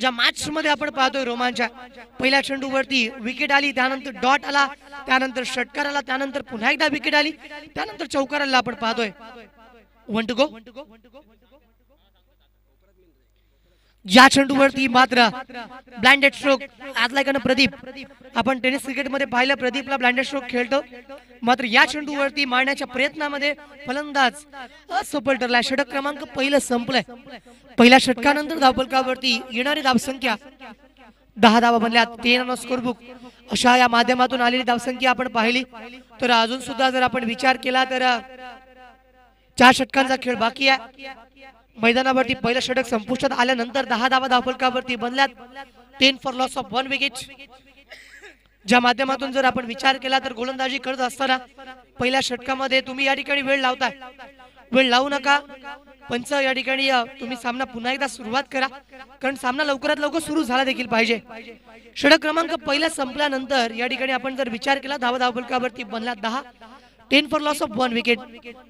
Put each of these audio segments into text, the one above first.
ज्या मॅच मध्ये आपण पाहतोय रोमांच, पहिल्या चेंडूवरती विकेट आली, त्यानंतर डॉट आला, त्यानंतर षटकार आला, त्यानंतर पुन्हा एकदा विकेट आली, त्यानंतर चौकार आला आपण पाहतोय. 1 to go. या चेंडूवरती मात्र ब्लाइंडेड स्ट्रोक आजला का प्रदीप, आपण टेनिस क्रिकेट मध्ये पाहिलं प्रदीपला ब्लाइंडेड स्ट्रोक खेळतो, मात्र या चेंडूवरती मारण्याच्या प्रयत्नामध्ये फलंदाज असफल ठरला. षटक क्रमांक पहिलं संपलंय. पहिल्या षटकानंतर धावफलकावरती येणारी धावसंख्या 10 धावा बनल्या, 13 स्कोरबुक अशा या माध्यमातून आलेली धावसंख्या आपण पाहिली. तर अजून सुद्धा जर आपण विचार केला तर 4 षटकांचा खेळ बाकी आहे. मैदानावरती पहिलं षटक संपुष्टात आल्यानंतर 10 धावा धावफलकावरती बनल्यात, 10 फॉर लॉस ऑफ 1 विकेट. ज्या माध्यमातून जर आपण विचार केला तर गोलंदाजी करत असताना पहिल्या षटकामध्ये तुम्ही या ठिकाणी वेळ लावताय, वेळ लावू नका. पंच या ठिकाणी तुम्ही सामना पुन्हा एकदा सुरुवात करा, कारण सामना लवकरात लवकर सुरू झाला देखील पाहिजे. षटक क्रमांक पहिला संपल्यानंतर या ठिकाणी आपण जर विचार केला धावा धावफलकावरती बनला 10, 10 for loss of 1 wicket.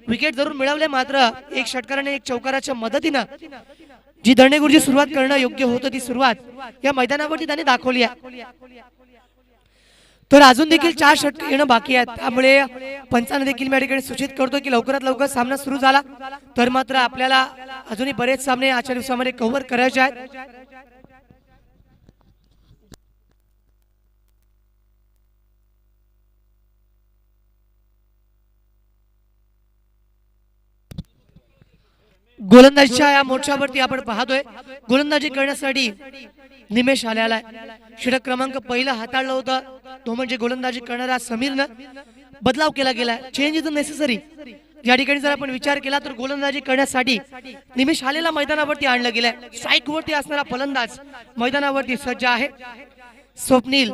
Wicket जरूर मिळवले, मात्र एक षटकाराने एक चौकाराच्या मदतीनं जी दंडेगुरची सुरुवात करणं योग्य होतं ती सुरुवात या मैदानावरती त्यांनी दाखवली आहे. तर अजून देखील 4 षटक येणं बाकी आहेत, त्यामुळे पंचांना देखील या ठिकाणी सूचित करतो की लवकरात लवकर सामना सुरू झाला तर मात्र आपल्याला अजूनही बरेच सामने आजच्या दिवसामध्ये कव्हर करायचे आहेत. गोलंदाजीच्या या मोर्चावरती आपण पाहतोय गोलंदाजी करण्यासाठी निमेश आलेला आहे. षटक क्रमांक पहिला हाताळलं होतं, तो म्हणजे गोलंदाजी करणारा समीरनं बदलाव केला गेला. Change is necessary. या ठिकाणी जर आपण विचार केला तर गोलंदाजी करण्यासाठी निमेश आलेला मैदानावरती आणलं गेलाय. स्ट्राईक वरती असणारा फलंदाज मैदानावरती सज्ज आहे. स्वप्नील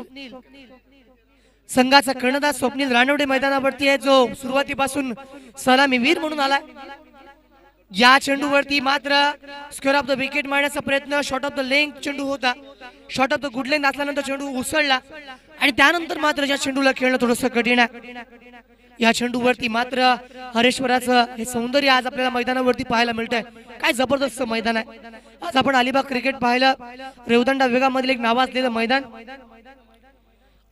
संघाचा कर्णधार स्वप्नील रानवडे मैदानावरती आहे, जो सुरुवातीपासून सलामीवीर म्हणून आलाय. या चेंडूवरती मात्र स्क्वेअर ऑफ द विकेट मारण्याचा प्रयत्न, शॉट ऑफ द लेंथ चेंडू होता, shot of the good length असल्यानंतर चेंडू उसळला आणि त्यानंतर मात्र या चेंडूला खेळणं थोडंसं कठीण आहे. या चेंडूवरती मात्र हरेश्वराचं हे सौंदर्य आज आपल्याला मैदानावरती पाहायला मिळतंय. काय जबरदस्त मैदान आहे. आज आपण अलिबाग क्रिकेट पाहिलं, रेवदंडा विभागामधील एक नावाजलेलं मैदान.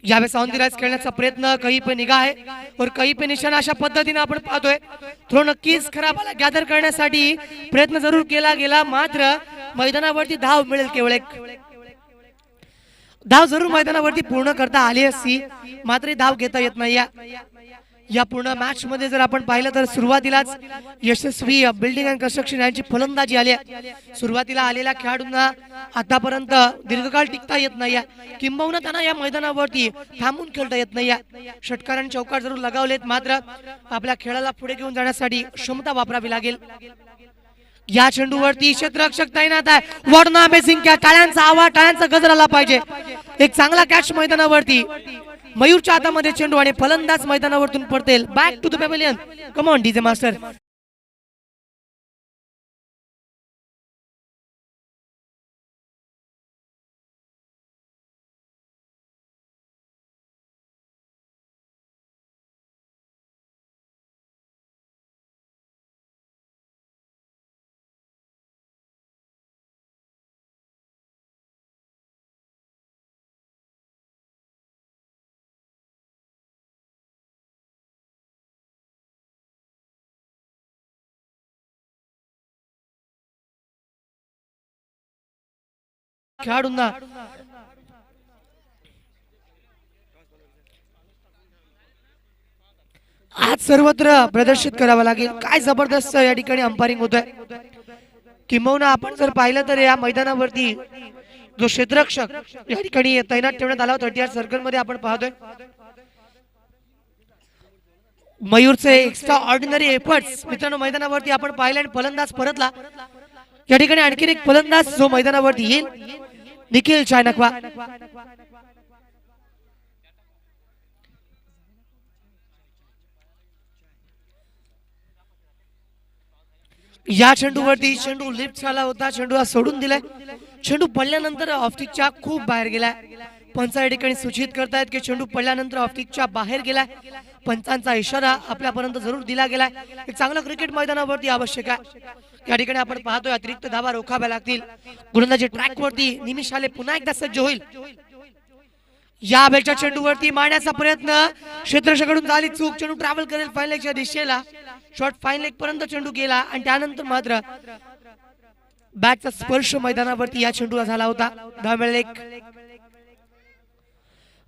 यावेळेस ऑन द राईज खेळण्याचा प्रयत्न, कहीं पे निगाह आहे और कहीं पे निशाणा, अशा पद्धतीने आपण पाहतोय. थ्रो नक्कीच खराबाला गॅदर करण्यासाठी प्रयत्न जरूर केला गेला, मात्र मैदानावरती धाव मिळेल केवळ एक धाव जरूर मैदानावरती पूर्ण करता आली असती, मात्र धाव घेता येत नाही. या पूर्ण मॅच मध्ये जर आपण पाहिलं तर सुरुवातीलाच यशस्वी बिल्डिंग अँड कन्स्ट्रक्शन यांची फलंदाजी आली. सुरुवातीला आलेल्या खेळाडूंना आतापर्यंत दीर्घकाळ टिकता येत नाही, किंबहुना त्यांना या मैदानावरती थांबून खेळता येत नाही. षटकार आणि चौकार जरूर लगावलेत, मात्र आपल्या खेळाला पुढे घेऊन जाण्यासाठी क्षमता वापरावी लागेल. या चेंडूवरती क्षेत्ररक्षक तैनात आहे. What an amazing catch. टाळ्यांचा आवाज, टाळ्यांचा गजर आला पाहिजे. एक चांगला कॅच मैदानावरती. मयूरच्या हातामध्ये चेंडू आणि फलंदाज मैदानावरतून पडतील. Back to the pavilion. Come on DJ master. खेळाडूंना आज सर्वत्र प्रदर्शित करावं लागेल. काय जबरदस्त या ठिकाणी अंपायरिंग होत आहे. किंबहुना आपण जर पाहिलं तर या मैदानावरती जो क्षेत्ररक्षक या ठिकाणी तैनात ठेवण्यात आला होता 30 सर्कल मध्ये आपण पाहतोय मयूरचे एक्स्ट्रा ऑर्डिनरी एफर्ट्स मित्रांनो मैदानावरती आपण पाहिले आणि फलंदाज परतला. या ठिकाणी आणखी एक फलंदाज जो मैदानावरती येईल निखिल चायनकवा. या चेंडूवरती चेंडू लिफ्ट झाला होता, चेंडू सोडून दिलाय. चेंडू पडल्यानंतर ऑफस्टिकच्या खूप बाहेर गेलाय. पंच या ठिकाणी सूचित करतायत की चेंडू पडल्यानंतर ऑफस्टिकच्या बाहेर गेलाय. पंचांचा इशारा आपल्यापर्यंत जरूर दिला गेलाय. एक चांगला क्रिकेट मैदानावरती आवश्यक आहे. या ठिकाणी आपण पाहतोय अतिरिक्त धावा रोखाव्या लागतील. गोलंदाजी ट्रॅक वरती निमिष आले पुन्हा एकदा सज्ज होईल. या बेलच्या चेंडूवरती मारण्याचा प्रयत्न क्षेत्ररक्षकाकडून झाली चूक. चेंडू ट्रॅव्हल करेल फाईन लेगच्या दिशेला. शॉट फाईन लेग पर्यंत चेंडू गेला आणि त्यानंतर मात्र बॅटचा स्पर्श मैदानावरती या चेंडूला झाला होता. धाव मिळाली एक.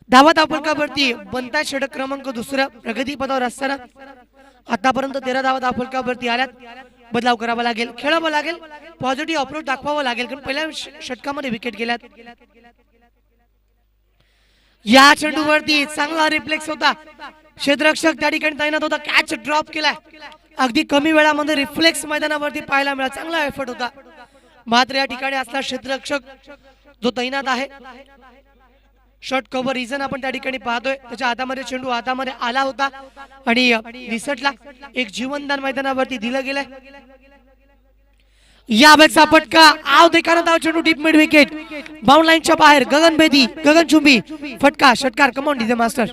धावा धावफलकावरती बनताय षटक क्रमांक दुसरा प्रगती पदावर असताना आतापर्यंत 13 धावा धावफलकावरती आल्यात. बदलाव करावा लागेल, खेळावं लागेल, पॉझिटिव्ह अप्रोच दाखवावं लागेल कारण पहिल्या षटकामध्ये विकेट गेल्यात. या चेंडूवरती चांगला रिफ्लेक्स होता. क्षेत्ररक्षक त्या ठिकाणी तैनात होता. कॅच ड्रॉप केलाय. अगदी कमी वेळामध्ये रिफ्लेक्स मैदानावरती पाहायला मिळाला. चांगला एफर्ट होता. मात्र या ठिकाणी असला क्षेत्ररक्षक जो तैनात आहे शॉर्ट कव्हर रिझन आपण त्या ठिकाणी पाहतोय. त्याच्या हातामध्ये चेंडू हातामध्ये आला होता आणि निसटला. एक जीवनदान मैदानावरती दिलं गेलंय. या बॅटचा फटका आव देखाना धाव. चेंडू डीप मिड विकेट बाउंड लाईनच्या बाहेर. गगनभेदी गगनचुंबी फटका. षटकार. कम ऑन डीजे मास्टर.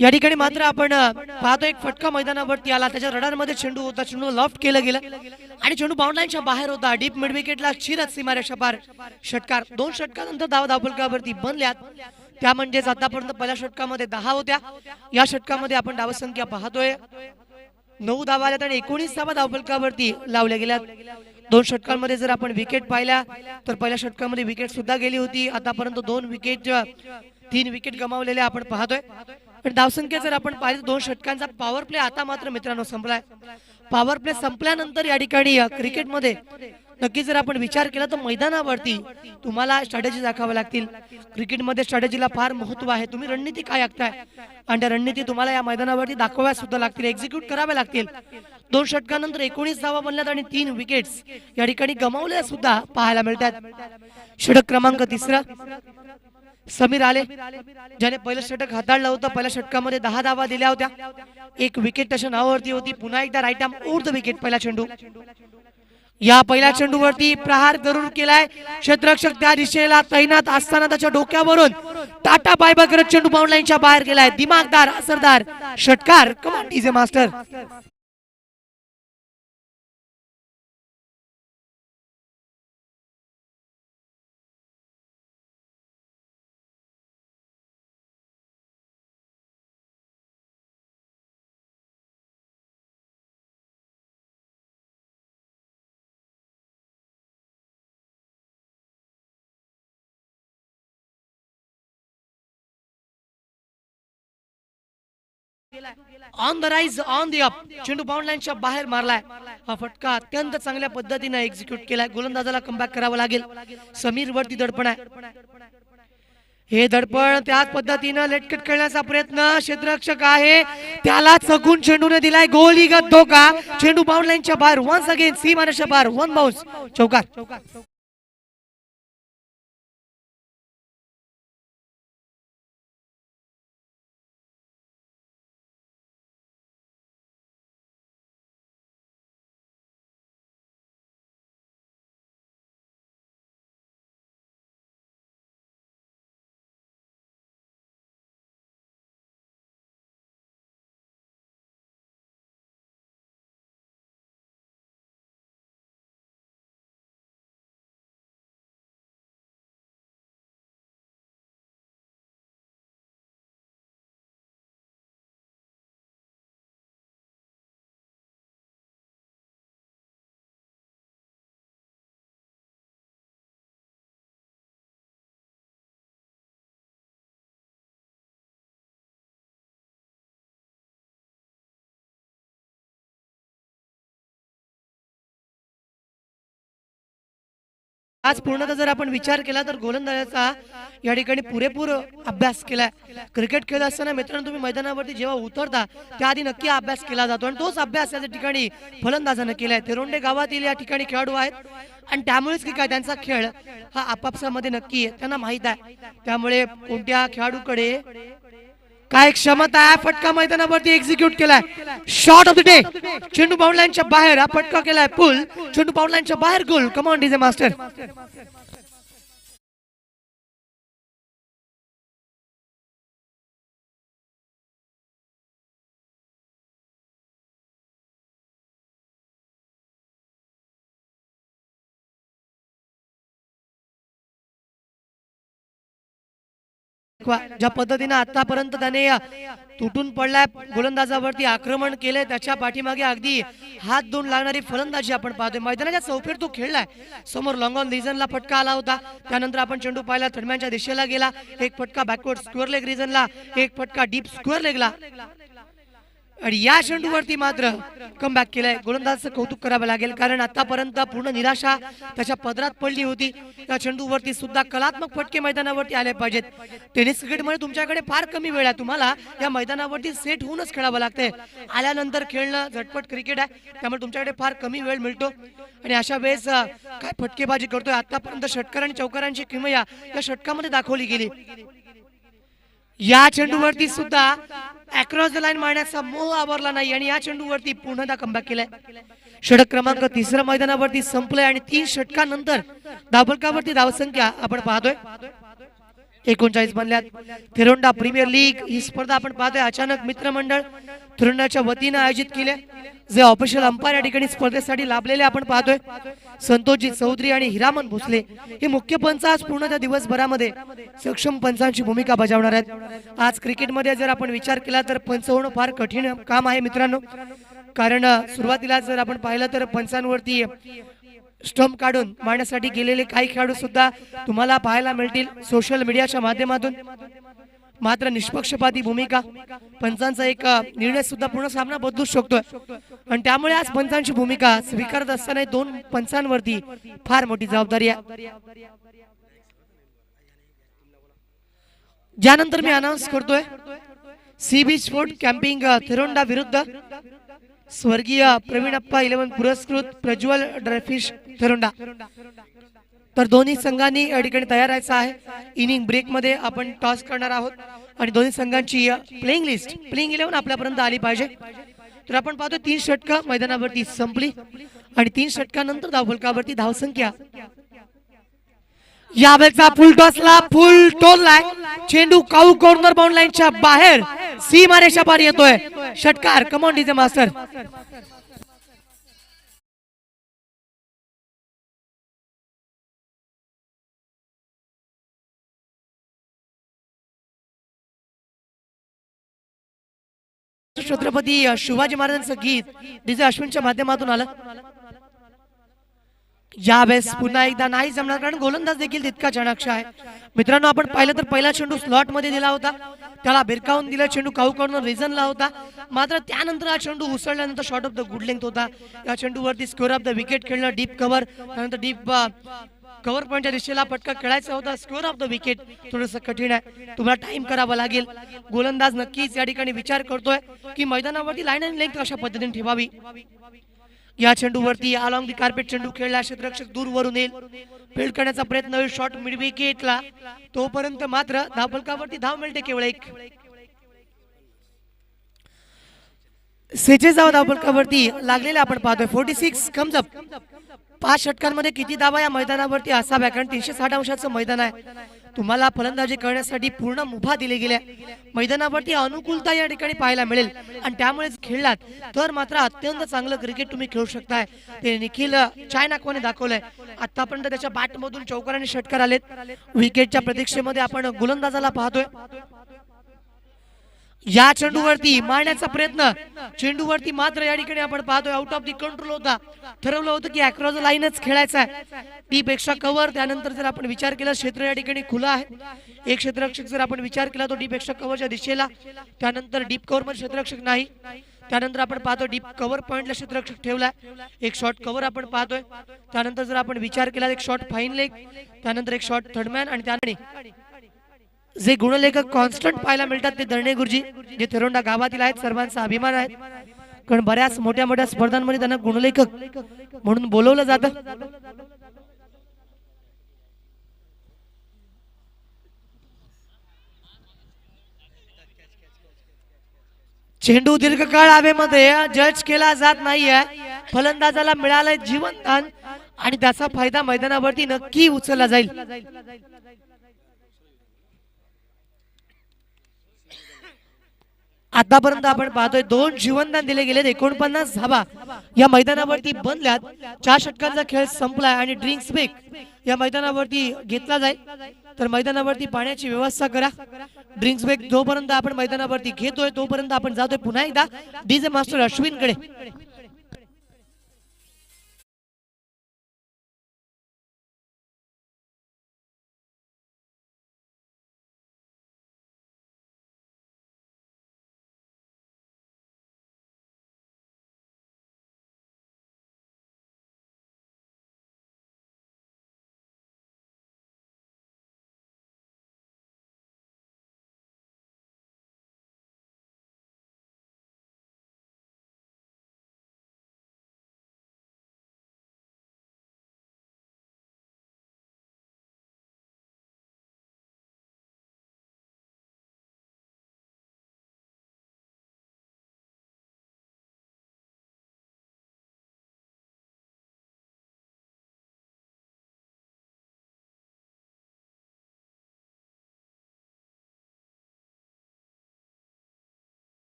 या ठिकाणी मात्र आपण पाहतो एक फटका मैदानावरती आला. त्याच्या रडारमध्ये चेंडू होता. चेंडू लॉफ्ट केलं गेलं आणि चेंडू बाउंड लाईनच्या बाहेर होता. डीप मिड विकेटला चिरत सीमारेषा पार. षटकार. 2 षटकानंतर धाव धावफलकावरती बनल्यात. त्या म्हणजेच आतापर्यंत पहिल्या षटकामध्ये 10 होत्या. या षटकामध्ये आपण धावसंख्या पाहतोय 9 धावा आल्यात आणि 19 धावा धावफलकावरती लावल्या गेल्यात. 2 षटकांमध्ये जर आपण विकेट पाहिल्या तर पहिल्या षटकामध्ये विकेट सुद्धा गेली होती. आतापर्यंत 2 विकेट 3 विकेट गमावलेल्या आपण पाहतोय. पण धावसंख्या जर आपण पाहिली 2 षटकांचा पॉवर प्ले आता मात्र मित्रांनो संपलाय. पॉवर प्ले संपल्यानंतर या ठिकाणी क्रिकेटमध्ये नक्की जर आपण विचार केला तर मैदानावरती तुम्हाला स्ट्रॅटेजी दाखवाव्या लागतील. क्रिकेटमध्ये स्ट्रॅटेजीला फार महत्व आहे. तुम्ही रणनीती काय आखताय आणि त्या रणनीती तुम्हाला या मैदानावरती दाखवाव्या सुद्धा लागतील, एक्झिक्यूट कराव्या लागतील. 2 षटकानंतर 19 धावा बनल्यात आणि 3 विकेट्स या ठिकाणी गमावल्या सुद्धा पाहायला मिळतात. षटक क्रमांक 3 समीर आले ज्याने पहिलं षटक हाताळलं होतं. पहिल्या षटकामध्ये 10 धावा दिल्या होत्या. 1 विकेट त्याच्या नावावरती होती. पुन्हा एकदा right arm over the wicket पहिला चेंडू. या पहिल्या चेंडूवरती प्रहार जरूर केलाय. क्षेत्ररक्षक त्या दिशेला तैनात असताना त्याच्या डोक्यावरून टाटा बाय बाय करत चेंडू बाउंड लाईनच्या बाहेर गेलाय. दिमागदार असरदार षटकार. Command DJ master. On the rise on the up. चेंडू बाउंड लाईनच्या बाहेर मारलाय. हा फटका अत्यंत चांगल्या पद्धतीने एक्झिक्यूट केलाय. गोलंदाजाला कमबॅक करावं लागेल. समीर वरती दडपण आहे. हे दडपण त्याच पद्धतीनं लेटकट खेळण्याचा प्रयत्न. क्षेत्ररक्षक आहे त्याला चकून चेंडूने दिलाय. गोलीगत धोका. चेंडू बाउंड लाईनच्या बाहेर. वन्स अगेन सीमारेषा बाहेर. 1 बाउन्स. चौकार. आज पूर्णतः जर आपण विचार केला तर गोलंदाजाचा या ठिकाणी पुरेपूर अभ्यास केलाय. क्रिकेट खेळत असताना मित्रांनो तुम्ही मैदानावरती जेव्हा उतरता त्याआधी नक्की अभ्यास केला जातो आणि तोच अभ्यास या ठिकाणी फलंदाजानं केलाय. तेरोंडे गावातील या ठिकाणी खेळाडू आहेत आणि त्यामुळेच की काय त्यांचा खेळ हा आपापसामध्ये नक्की त्यांना माहित आहे. त्यामुळे कोणत्या खेळाडूकडे काय क्षमता आहे. फटका मैदानावरती एक्झिक्यूट केलाय. Shot of the day. चेंडू बाउंडलाईनच्या बाहेर हा फटका केलाय. पुल चेंडू बाउंडलाईनच्या बाहेर गोल. Come on DJ master. ज्या पद्धतीने आतापर्यंत त्याने तुटून पडलाय गोलंदाजावरती आक्रमण केले त्याच्या पाठीमागे अगदी हात धुवून लागणारी फलंदाजी आपण पाहतोय. मैदानाच्या चौफेर तो खेळलाय. समोर लॉंग ऑन रिजनला फटका आला होता. त्यानंतर आपण चेंडू पाहिला दरम्यानच्या दिशेला गेला. एक फटका बॅकवर्ड स्क्वेअर लेग रिजनला, एक फटका डीप स्क्वेअर लेगला आणि या चेंडूवरती मात्र कमबॅक केलाय. गोलंदाजाचं कौतुक करावं लागेल कारण आतापर्यंत पूर्ण निराशा त्याच्या पदरात पडली होती. त्या चेंडूवरती सुद्धा कलात्मक फटके मैदानावरती आले पाहिजेत. टेनिस क्रिकेटमध्ये तुमच्याकडे फार कमी वेळ आहे. तुम्हाला या मैदानावरती सेट होऊनच खेळावं लागतंय. आल्यानंतर खेळणं झटपट क्रिकेट आहे त्यामुळे तुमच्याकडे फार कमी वेळ मिळतो आणि अशा वेळेस काय फटकेबाजी करतोय. आतापर्यंत षटकार आणि चौकारांची किमया या षटकामध्ये दाखवली गेली. या चेंडूवरती सुद्धा अक्रॉस द लाईन मारण्याचा मोह आवरला नाही आणि या चेंडूवरती पुन्हा कमबॅक केलाय. षटक क्रमांक 3 मैदानावरती संपलंय आणि 3 षटकांनंतर धावफलकावरती धावसंख्या आपण पाहतोय 39 बनल्यात. थिरोंडा प्रीमियर लीग ही स्पर्धा आपण पाहतोय अचानक मित्रमंडळ थिरोंडाच्या वतीने आयोजित केले. जे ऑफिशियल अंपायर या ठिकाणी स्पर्धेसाठी लाभलेले आपण पाहतोय संतोषजी चौधरी आणि हिरामन भोसले हे मुख्य पंच आज पूर्ण त्या दिवसभरामध्ये सक्षम पंचांची भूमिका बजावणार आहेत. आज क्रिकेटमध्ये जर आपण विचार केला तर पंच होणं फार कठीण काम आहे मित्रांनो. कारण सुरुवातीला जर आपण पाहिलं तर पंचांवरती स्टंप काढून मारण्यासाठी गेलेले काही खेळाडू सुद्धा तुम्हाला पाहायला मिळतील सोशल मीडियाच्या माध्यमातून. मात्र निष्पक्षपाती भूमिका पंचांचा एक निर्णय सुद्धा पूर्ण सामना बदलू शकतोय आणि त्यामुळे आज पंचांची भूमिका स्वीकारत असताना 2 पंचांवरती फार मोठी जबाबदारी आहे. ज्यानंतर मी अनाउन्स करतोय सीबी स्पोर्ट कॅम्पिंग थिरोंडा विरुद्ध स्वर्गीय प्रवीणप्पा 11 पुरस्कृत प्रज्वल ड्रायफिश थिरोंडा. तर दोन्ही संघांनी या ठिकाणी तयार राहायचं आहे. इनिंग ब्रेक मध्ये आपण टॉस करणार आहोत आणि दोन्ही संघांची प्लेइंग लिस्ट प्लेइंग 11 आपल्यापर्यंत आली पाहिजे. तर आपण पाहतो 3 षटकं मैदानावरती संपली आणि 3 षटकानंतर धावफलकावरती धावसंख्या. यावेळेचा फुल टॉसला फुल टोललाय. चेंडू काऊ कॉर्नर बाउंड लाईनच्या बाहेर सीमारेषा पार येतोय. षटकार. कम on DJ master. Chhatrapati Shivaji महाराजांचं गीत डीजे अश्विनच्या माध्यमातून आलं. यावेळेस पुन्हा एकदा नाही जमणार कारण गोलंदाज देखील तितका चाणाक्ष आहे. मित्रांनो आपण पाहिलं तर पहिला चेंडू स्लॉट मध्ये दिला होता त्याला भिरकावून दिला. चेंडू काऊ कॉर्नर रिजनला होता मात्र त्यानंतर हा चेंडू उसळल्यानंतर short of the good length होता. या चेंडूवरती स्क्वेअर ऑफ द विकेट खेळणं डीप कव्हर त्यानंतर डीप कव्हर पॉईंटच्या दिशेला फटका खेळायचा होता. स्क्वेअर ऑफ द विकेट थोडंसं कठीण आहे. तुम्हाला टाइम करावा लागेल. गोलंदाज नक्कीच या ठिकाणी विचार करतोय की मैदानावरती लाईन अँड लेंथ कशा पद्धतीने ठेवावी. या चेंडूवरती अलॉंग दी कार्पेट चेंडू खेळला. क्षेत्ररक्षक दूर वरून येईल. फील्ड करण्याचा प्रयत्न होईल शॉट मिड विकेटला. तोपर्यंत मात्र धावफलकावरती धाव मिळते केवळ एक. सेजेजाव धावफलकावरती लागलेले आपण पाहतोय 46 कम्स अप. 5 षटकांमध्ये किती धावा या मैदानावरती असाव्या कारण 360 अंशाचं मैदान आहे. तुम्हाला फलंदाजी करण्यासाठी पूर्ण मुभा दिले गेल्या. मैदानावरती अनुकूलता या ठिकाणी पाहायला मिळेल आणि त्यामुळेच खेळलात तर मात्र अत्यंत चांगलं क्रिकेट तुम्ही खेळू शकताय. ते निखिल चायनाकोने दाखवलंय. आतापर्यंत त्याच्या बॅट मधून चौकार आणि षटकार आलेत. विकेटच्या प्रतीक्षेमध्ये आपण गोलंदाजाला पाहतोय. या चेंडूवरती मारण्याचा प्रयत्न. चेंडूवरती मात्र या ठिकाणी आपण पाहतोय आउट ऑफ दी कंट्रोल होता. ठरवलं होतं की अक्रॉस द लाईनच खेळायचा आहे. Deep extra cover. त्यानंतर जर आपण विचार केला क्षेत्र या ठिकाणी खुलं आहे. एक क्षेत्ररक्षक जर आपण विचार केला तो डीप एक्स्ट्रा कव्हरच्या दिशेला. त्यानंतर डीप कव्हर मध्ये क्षेत्ररक्षक नाही. त्यानंतर आपण पाहतो डीप कव्हर पॉइंटला क्षेत्ररक्षक ठेवला, एक शॉट कव्हर आपण पाहतोय. त्यानंतर जर आपण विचार केला एक शॉट फाईन लेग, त्यानंतर एक शॉट थर्डमॅन आणि त्यानंतर जे गुणलेखक कॉन्स्टंट पाहायला मिळतात ते दळणे गुरुजी, जे तेरोंडा गावातील आहेत, सर्वांचा अभिमान आहे. कारण बऱ्याच मोठ्या मोठ्या स्पर्धांमध्ये त्यांना गुणलेखक म्हणून बोलवलं जातं. चेंडू दीर्घकाळ हवेमध्ये जज केला जात नाहीये, फलंदाजाला मिळालंय जीवनदान आणि त्याचा फायदा मैदानावरती नक्की उचलला जाईल. आतापर्यंत आपण पाहतोय 2 जीवनदान दिले गेलेत, 49 धावा या मैदानावरती बनल्यात. 4 षटकांचा खेळ संपलाय आणि ड्रिंक्स ब्रेक या मैदानावरती घेतला जाईल. तर मैदानावरती पाण्याची व्यवस्था करा. ड्रिंक्स ब्रेक जोपर्यंत आपण मैदानावरती घेतोय तोपर्यंत आपण जातोय पुन्हा एकदा डीजे मास्टर अश्विन कडे.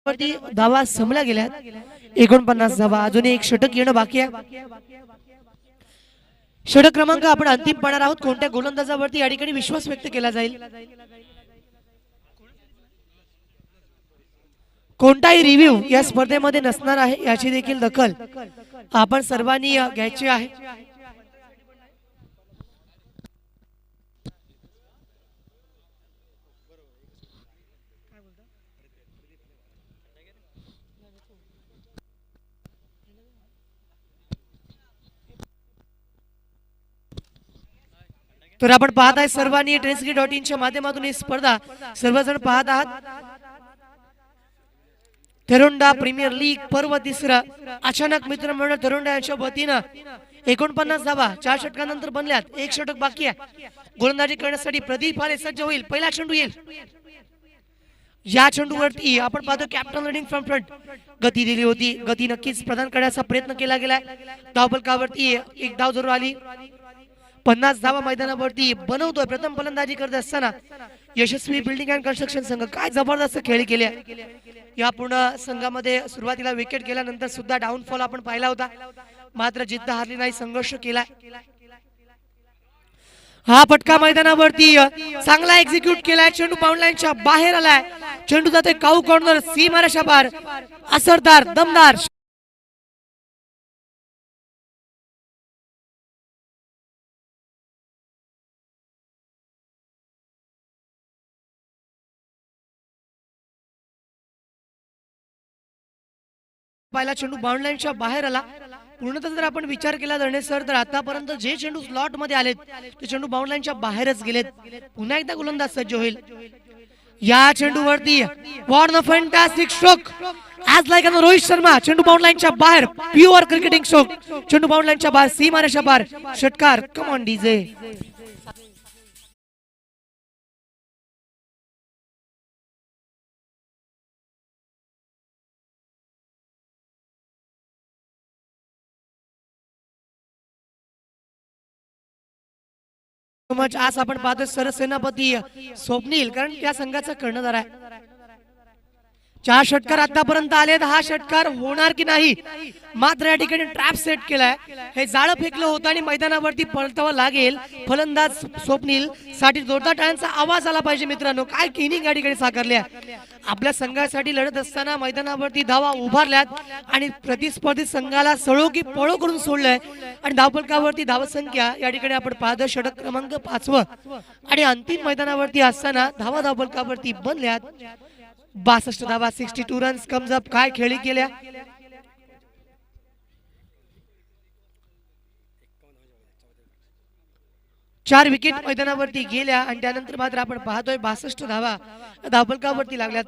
वरती धावा संपल्या गेल्यात, 49 धावा. अजून एक षटक येणं बाकी आहे. षटक क्रमांक आपण अंतिम पाहणार आहोत. कोणत्या गोलंदाजावरती या ठिकाणी विश्वास व्यक्त केला जाईल, कोणताही रिव्ह्यू या स्पर्धेमध्ये नसणार आहे, याची देखील दखल आपण सर्वांनी घ्यायची आहे. तर आपण पाहत आहे सर्वांनी ट्रेन्सकी.in च्या माध्यमातून ही स्पर्धा सर्वजण पाहत आहात. तेरोंडा प्रीमियर लीग पर्व तिसरा अचानक मित्रमंडळ तेरोंडा यांच्या वतीनं 49 धावा 4 षटकांनंतर बनल्यात. एक षटक बाकी आहे. गोलंदाजी करण्यासाठी प्रदीप आले सज्ज होईल. पहिला चेंडू येईल. या चेंडूवरती आपण पाहतो कॅप्टन रनिंग फ्रॉम फ्रंट गती दिली होती. गती नक्कीच प्रदान करण्याचा प्रयत्न केला गेलाय. धावफलकावरती एक धाव जरूर आली. 50 धावा मैदानावरती बनवतोय. प्रथम फलंदाजी करत असताना यशस्वी बिल्डिंग अँड कन्स्ट्रक्शन संघ काय जबरदस्त खेळ केले. या पूर्ण संघामध्ये सुरुवातीला विकेट गेल्यानंतर सुद्धा डाऊनफॉल आपण पाहिला होता, मात्र जिद्द हारली नाही, संघर्ष केला. हा फटका मैदानावरती चांगला एक्झिक्यूट केलाय. चेंडू बाउंड लाईनच्या बाहेर आलाय. चेंडू जातोय काऊ कॉर्नर, सीमारेषा पार. असरदार दमदार पहिला चेंडू बाउंड लाईनच्या बाहेर आला. पूर्णतः जर आपण विचार केला धरणे सर, तर आतापर्यंत जे चेंडू स्लॉट मध्ये आलेत ते चेंडू बाउंड लाईनच्या बाहेरच गेलेत. पुन्हा एकदा गोलंदाज सज्ज होईल. या चेंडूवरती वॉर्न फॅन्टास्टिक स्ट्रोक आज लाईक रोहित शर्मा. चेंडू बाउंड लाईनच्या बाहेर, प्युअर क्रिकेटिंग स्ट्रोक. चेंडू बाउंड लाईनच्या बाहेर, सीमारेषा पार. षटकार. कम ऑन डीजे. आज आपण पाहतोय सरसेनापती स्वप्नील, कारण त्या संघाचा कर्णधार आहे. 4 षटकार आतापर्यंत आलेत. हा षटकार होणार की नाही, मात्र या ठिकाणी ट्रॅप सेट केलाय. हे जाळं फेकलं होतं आणि मैदानावरती पलटावं लागेल. फलंदाज स्वप्नील साठी जोरदार टाळ्यांचा आवाज आला पाहिजे मित्रांनो. काय इनिंग या ठिकाणी साकारली आहे. आपल्या संघासाठी लढत असताना मैदानावरती धावा उभारल्यात आणि प्रतिस्पर्धी संघाला सळो की पळो करून सोडलंय आणि धावफलकावरती धावसंख्या या ठिकाणी आपण पाहतो षटक क्रमांक 5 आणि अंतिम मैदानावरती असताना धावफलकावरती बनल्यात 62 धावा 62 रन्स कम्स अप. काय खेळी केल्या. 4 विकेट मैदानावरती गेल्या आणि त्यानंतर मात्र आपण पाहतोय 62 धावा धावफलकावरती लागल्यात.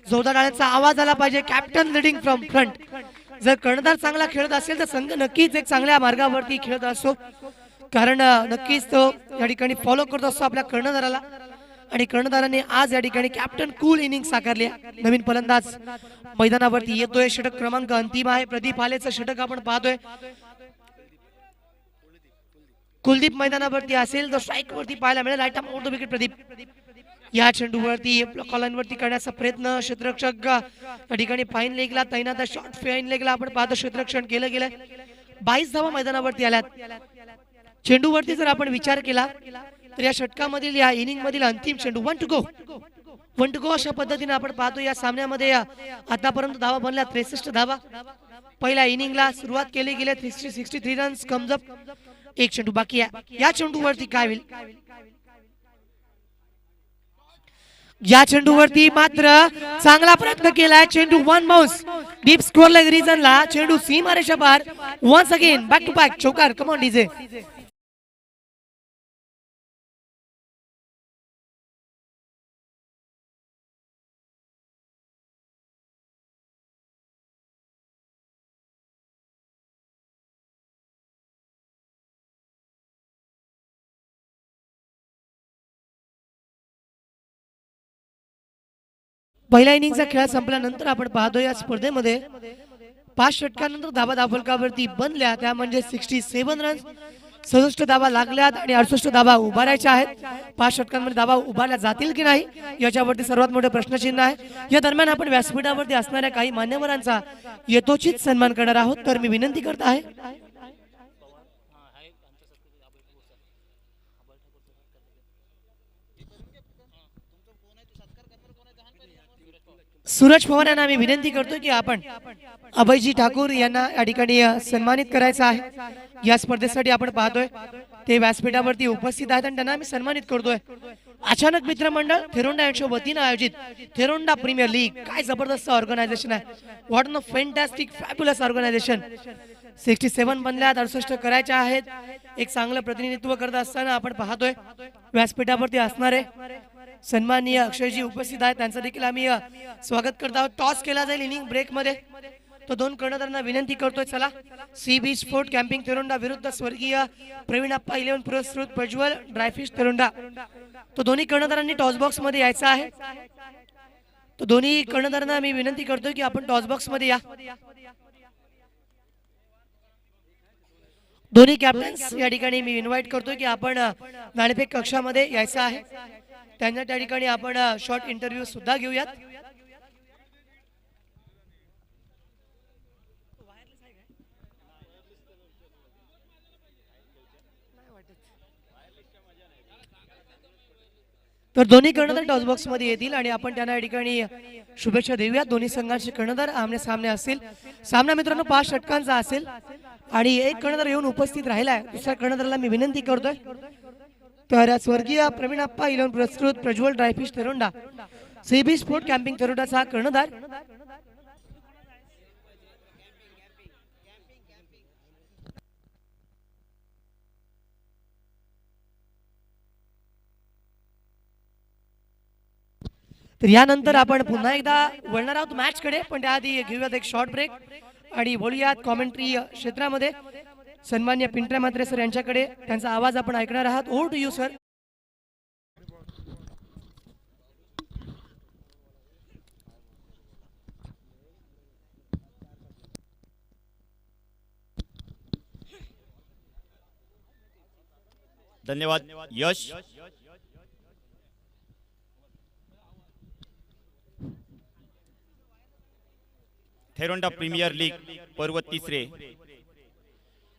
जोरदार टाळ्यांचा आवाज आला पाहिजे. Captain leading from front. जर कर्णधार चांगला खेळत असेल तर संघ नक्कीच एक चांगल्या मार्गावरती खेळत असतो, कारण नक्कीच तो या ठिकाणी फॉलो करत असतो आपल्या कर्णधाराला आणि कर्णधाराने आज या ठिकाणी कॅप्टन कूल इनिंग साकारली. नवीन फलंदाज मैदानावरती येतोय. षटक क्रमांक अंतिम आहे. प्रदीप आलेचं षटक आपण पाहतोय. कुलदीप मैदानावरती असेल तर स्ट्राईक वरती पाहायला मिळेल. Right arm out the wicket Pradeep. या चेंडूवरती कॉलनवरती करण्याचा प्रयत्न क्षेत्ररक्षक या ठिकाणी फाईन लेगला तैनात. शॉर्ट फाईन लेगला आपण पाहतो क्षेत्ररक्षण केलं गेलं. 22 धावा मैदानावरती आल्यात. चेंडूवरती जर आपण विचार केला तर या षटकामधील या इनिंग मधील अंतिम चेंडू 1 टू गो अशा पद्धतीने आपण पाहतो. या सामन्यामध्ये आतापर्यंत धावा बनल्या 63 धावा. पहिल्या इनिंगला सुरुवात केली गेली 63 रन्स कम्स अप. एक चेंडू बाकी आहे. या चेंडूवरती काय होईल. या चेंडूवरती मात्र चांगला प्रयत्न केलाय. चेंडू 1 बाउन्स डीप स्कोर लेग रिजनला. चेंडू सीमारेषा पार. Once again back to back चौकार. Come on DJ. पहिल्या इनिंगचा खेळ संपल्यानंतर आपण पाहतो या स्पर्धेमध्ये 5 षटकांनंतर धावा धावफलकावरती बनल्या. त्या म्हणजे 67 रन्स. 67 धावा लागल्यात आणि 68 धावा उभारायच्या आहेत. 5 षटकांमध्ये धावा उभारल्या जातील की नाही याच्यावरती सर्वात मोठे प्रश्नचिन्ह आहे. या दरम्यान आपण व्यासपीठावरती असणाऱ्या काही मान्यवरांचा यथोचित सन्मान करणार आहोत. तर मी विनंती करत आहे सूरज पवार यांना मी विनंती करतो की आपण अभयजी ठाकूर यांना या ठिकाणी सन्मानित करायचं आहे. या स्पर्धेसाठी आपण पाहतोय ते व्यासपीठावरती उपस्थित आहेत आणि त्यांना आम्ही सन्मानित करतोय. अचानक मित्रमंडळ थेरोंडा यांच्या वतीने आयोजित थेरोंडा प्रीमियर लीग. काय जबरदस्त ऑर्गनायझेशन आहे. What a fantastic fabulous organisation. 67 बनल्या 68 करायच्या आहेत. एक चांगलं प्रतिनिधित्व करत असताना आपण पाहतोय व्यासपीठावरती असणारे सन्माननीय अक्षयजी उपस्थित आहेत. त्यांचं देखील आम्ही स्वागत करत आहोत. टॉस केला जाईल इनिंग ब्रेक मध्ये. तो 2 कर्णधारांना विनंती करतोय चला. सी बीच स्पोर्ट कॅम्पिंग तेरोंडा विरुद्ध स्वर्गीय प्रवीणाप्पा 11 पुरस्कृत प्रज्वल ड्रायफिश तेरोंडा. तो दोन्ही कर्णधारांनी टॉस बॉक्स मध्ये यायचा आहे. तो दोन्ही कर्णधारांना मी विनंती करतोय की आपण टॉस बॉक्स मध्ये या. दोन्ही कॅप्टन्स या ठिकाणी मी इन्व्हाइट करतोय की आपण नाणेफेक कक्षामध्ये यायचं आहे. त्यांना त्या ठिकाणी आपण शॉर्ट इंटरव्ह्यू सुद्धा घेऊयात. तर दोन्ही कर्णधार टॉस बॉक्स मध्ये येतील आणि आपण त्यांना या ठिकाणी शुभेच्छा देऊयात. दोन्ही संघांचे कर्णधार आमने सामने असतील. सामना मित्रांनो 5 षटकांचा असेल आणि एक कर्णधार येऊन उपस्थित राहिलाय. दुसऱ्या कर्णधाराला मी विनंती करतोय तर स्वर्गीय प्रवीणाप्पा 11 पुरस्कृत Prajwal dry fish तेरोंडा CB sport camping तेरोंडाचा कर्णधार. तर यानंतर आपण पुन्हा एकदा वळणार आहोत मॅच कडे, पण त्याआधी घेऊयात एक शॉर्ट ब्रेक आणि बोलूयात कॉमेंट्री क्षेत्रामध्ये सन्मान्य पिंट्या म्हात्रे सर यांच्याकडे. त्यांचा आवाज आपण ऐकणार आहात. Over to you sir. धन्यवाद यश. थेरोंडा प्रीमियर लीग पर्व 3.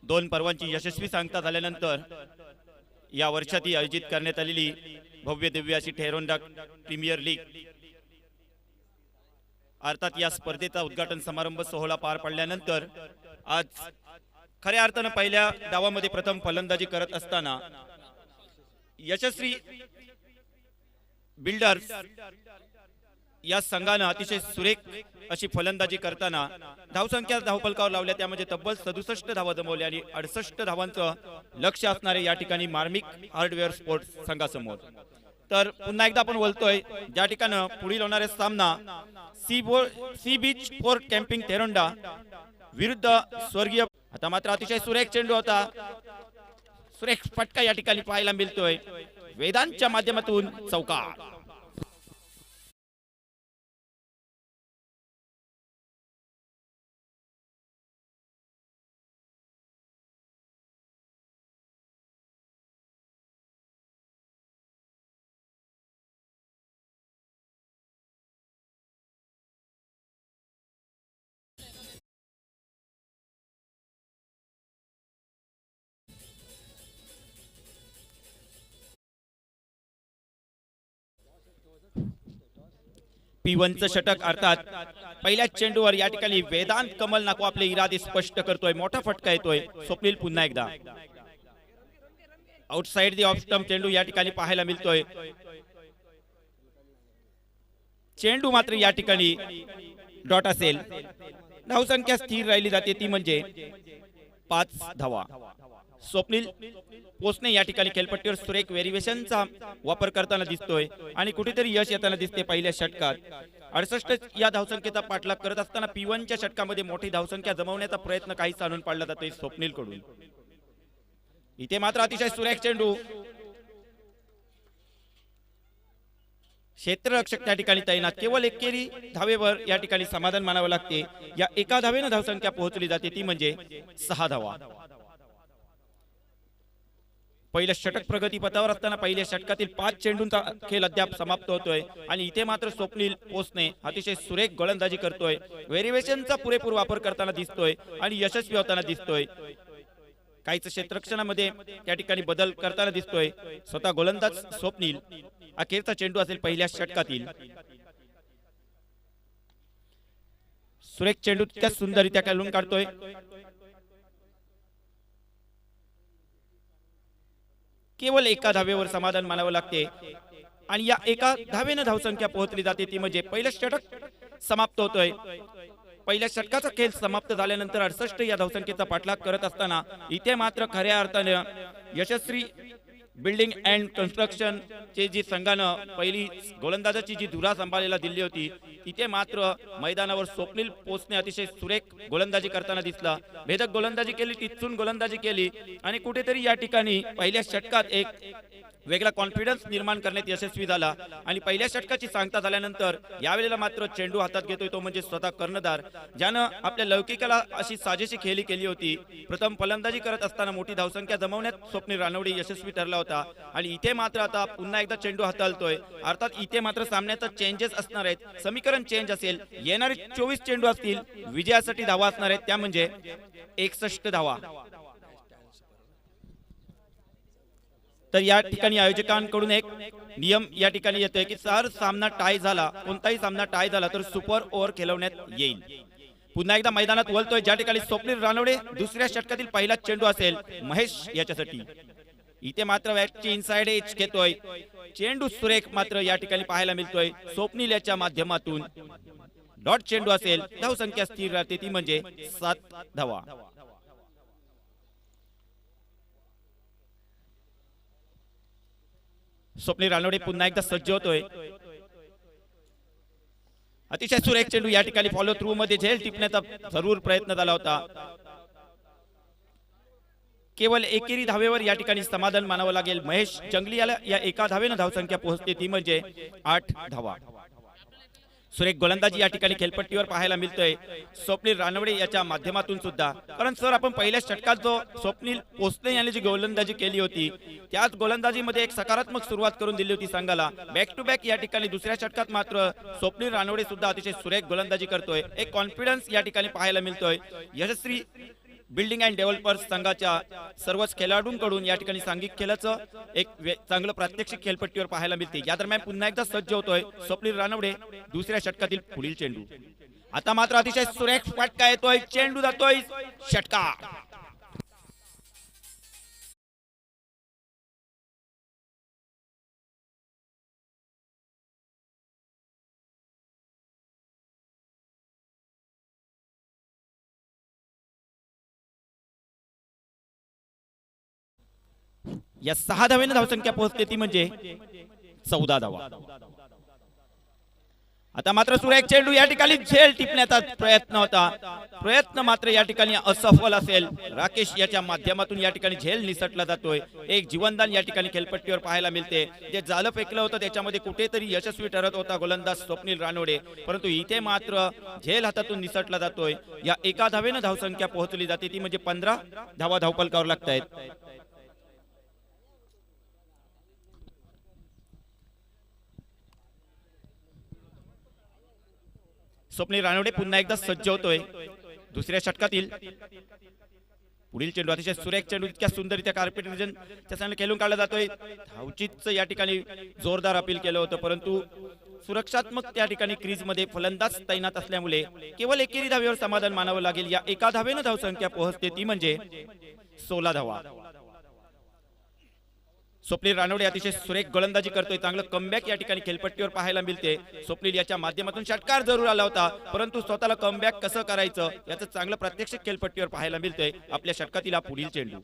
2 पर्वांची यशस्वी सांगता झाल्यानंतर या वर्षात आयोजित करण्यात आलेली भव्य दिव्य अशी थेरोंडा प्रीमियर लीग अर्थात या स्पर्धेचा उद्घाटन समारंभ सोहळा पार पडल्यानंतर आज खऱ्या अर्थानं पहिल्या डावामध्ये प्रथम फलंदाजी करत असताना यशस्वी बिल्डर्स या संघानं अतिशय सुरेख अशी फलंदाजी करताना धावसंख्या धावफलकावर लावल्या, त्यामध्ये तब्बल 67 धावा जमवल्या आणि 68 धावांचं लक्ष असणारे या ठिकाणी मार्मिक हार्डवेअर स्पोर्ट्स संघासमोर. तर पुन्हा एकदा आपण बोलतोय ज्या ठिकाणी पुढील होणारा सामना C beach fort camping Theronda विरुद्ध स्वर्गीय. आता मात्र अतिशय सुरेख चेंडू होता, सुरेख फटका या ठिकाणी पाहायला मिळतोय वेदांच्या माध्यमातून चौकार. P1चं षटक अर्थात पहिल्याच चेंडूवर या ठिकाणी वेदांत कमल नाको आपले इरादे स्पष्ट करतोय. मोठा फटका येतोय. स्वप्नील पुन्हा एकदा आउटसाइड दी ऑफ स्टंप चेंडू या ठिकाणी पाहायला मिळतोय. चेंडू मात्र या ठिकाणी डॉट असेल. धावसंख्या स्थिर राहिली जाते ती म्हणजे 5 धावा. स्वप्नील पोचणे या ठिकाणी खेळपट्टीवर सुरेख व्हेरिएशनचा वापर करताना दिसतोय आणि कुठेतरी यश येताना दिसते. पहिल्या षटकात 68 या धावसंख्येचा पाठलाग करत असताना P1च्या षटकामध्ये मोठी धावसंख्या जमवण्याचा प्रयत्न काहीच आणून पाडला जातोय स्वप्नील कडून. इथे मात्र अतिशय सुरेख चेंडू, क्षेत्ररक्षक त्या ठिकाणी तैनात. केवळ एकेरी धावेवर या ठिकाणी समाधान मानावं लागते. या एका धावेनं धावसंख्या पोहोचली जाते ती म्हणजे 6 धावा. पहिल्या षटक प्रगतीपथावर असताना पहिल्या षटकातील 5 चेंडूंचा खेळ अद्याप समाप्त होतोय आणि इथे मात्र स्वप्नील पोचणे अतिशय सुरेख गोलंदाजी करतोय. व्हेरिएशनचा पुरेपूर वापर करताना दिसतोय आणि यशस्वी होताना दिसतोय. काहीच क्षेत्ररक्षणामध्ये त्या ठिकाणी बदल करताना दिसतोय स्वतः गोलंदाज स्वप्नील. अखेरचा चेंडू असेल पहिल्या षटकातील. सुरेख चेंडू त्या सुंदररित्या खेळून काढतोय. केवळ एका धावेवर समाधान मानावं लागते आणि या एका धावेनं धावसंख्या पोहोचली जाते ती म्हणजे पहिलं षटक समाप्त होतोय. पहिल्या षटकाचा खेळ समाप्त झाल्यानंतर 68 या धावसंख्येचा पाठलाग करत असताना इथे मात्र खऱ्या अर्थाने यशस्वी बिल्डिंग अँड कन्स्ट्रक्शन चे जी संघानं पहिली गोलंदाजाची जी धुरा सांभाळायला दिली होती तिथे मात्र मैदानावर स्वप्नील पोचणे अतिशय सुरेख गोलंदाजी करताना दिसला. भेदक गोलंदाजी केली, टिचून गोलंदाजी केली आणि कुठेतरी या ठिकाणी पहिल्या षटकात एक वेगळा कॉन्फिडन्स निर्माण करण्यात यशस्वी झाला आणि पहिल्या षटकाची सांगता झाल्यानंतर यावेळेला मात्र चेंडू हातात घेतोय तो म्हणजे स्वतः कर्णधार, ज्यानं आपल्या लौकिकाला अशी साजेशी खेळी केली होती. प्रथम फलंदाजी करत असताना मोठी धावसंख्या जमवण्यात स्वप्नील रानवडे यशस्वी ठरला होता आणि इथे मात्र आता पुन्हा एकदा चेंडू हाताळतोय. अर्थात इथे मात्र सामन्याचा चेंजेस असणार आहेत. समीकरण चेंज असेल. येणारे 24 चेंडू असतील. विजयासाठी धावा असणार आहेत त्या म्हणजे 61 धावा. तर या ठिकाणी आयोजकांकडून एक नियम या ठिकाणी येतोय की जर सामना टाय झाला, कोणताही सामना टाय झाला तर सुपर ओव्हर खेळवण्यात येईल. पुन्हा एकदा मैदानात वळतोय ज्या ठिकाणी स्वप्नील रानवडे. दुसऱ्या षटकातील पहिला चेंडू असेल महेश याच्यासाठी. इथे मात्र बॅटची इनसाइड एज घेतोय. चेंडू सुरेख मात्र या ठिकाणी पाहायला मिळतोय स्वप्नील याच्या माध्यमातून. डॉट चेंडू असेल. धावसंख्या स्थिर राहते ती म्हणजे 7 धावा. स्वप्नील रानवडे पुन्हा एकदा सज्ज होतोय. अतिशय सुरेख चेंडू या ठिकाणी फॉलो थ्रू मध्ये झेल टिपण्याचा जरूर प्रयत्न झाला होता. केवळ एकेरी धावेवर या ठिकाणी समाधान मानावं लागेल. महेश जंगली याला या एका धावेनं धावसंख्या पोहोचते ती म्हणजे 8 धावा. सुरेख गोलंदाजी या ठिकाणी खेळपट्टीवर पाहायला मिळतोय स्वप्नील रानवडे याच्या माध्यमातून सुद्धा. कारण सर आपण पहिल्या षटकात जो स्वप्नील पोचणे यांनी जी गोलंदाजी केली होती त्याच गोलंदाजीमध्ये एक सकारात्मक सुरुवात करून दिली होती संघाला. बॅक टू बॅक या ठिकाणी दुसऱ्या षटकात मात्र स्वप्नील रानवडे सुद्धा अतिशय सुरेख गोलंदाजी करतोय. एक कॉन्फिडन्स या ठिकाणी पाहायला मिळतोय. यशस्वी बिल्डिंग अँड डेव्हलपर्स संघाच्या सर्वच खेळाडूंकडून या ठिकाणी सांघिक खेळाचं एक चांगलं प्रात्यक्षिक खेळपट्टीवर पाहायला मिळते. या दरम्यान पुन्हा एकदा सज्ज होतोय स्वप्नील रानवडे. दुसऱ्या षटकातील पुढील चेंडू. आता मात्र अतिशय सुरेख फटका येतोय. चेंडू जातोय षटकार. या 6 धावेने धावसंख्या पोहोचते ती म्हणजे 14 धावा. आता मात्र सुरेख चेंडू या ठिकाणी झेल टिपण्याचा प्रयत्न होता. प्रयत्न मात्र या ठिकाणी असफल असेल. राकेश याच्या माध्यमातून या ठिकाणी झेल निसटला जातोय. एक जीवनदान या ठिकाणी खेळपट्टीवर पाहायला मिळते. जे जालं फेकलं होतं त्याच्यामध्ये कुठेतरी यशस्वी ठरत होता गोलंदाज स्वप्नील रानोडे, परंतु इथे मात्र झेल हातातून निसटला जातोय. या एका धावेने धावसंख्या पोहोचली जाते ती म्हणजे 15 धावा धावपलकावर लागतायत. स्वप्नील रानोडे पुन्हा एकदा सज्ज होतोय. दुसऱ्या षटकातील पुढील चेंडू अतिशय सुरेख चेंडू इतक्या सुंदररित्या कार्पेट रिजनच्या संघ खेळून काढला जातोय. धावचीच या ठिकाणी जोरदार अपील केलं होतं, परंतु सुरक्षात्मक त्या ठिकाणी क्रीज मध्ये फलंदाज तैनात असल्यामुळे केवळ एकेरी धावेवर समाधान मानावं लागेल. या एका धावेनं धावसंख्या पोहोचते ती म्हणजे 16 धावा. स्वप्नील रानोडे अतिशय सुरेख गोलंदाजी करतोय. चांगलं कमबॅक या ठिकाणी खेळपट्टीवर पाहायला मिळते. स्वप्नील याच्या माध्यमातून षटकार जरूर आला होता, परंतु स्वतःला कमबॅक कसं करायचं याचं चांगलं प्रत्यक्षिक खेळपट्टीवर पाहायला मिळतंय. आपल्या षटकातील हा पुढील चेंडू.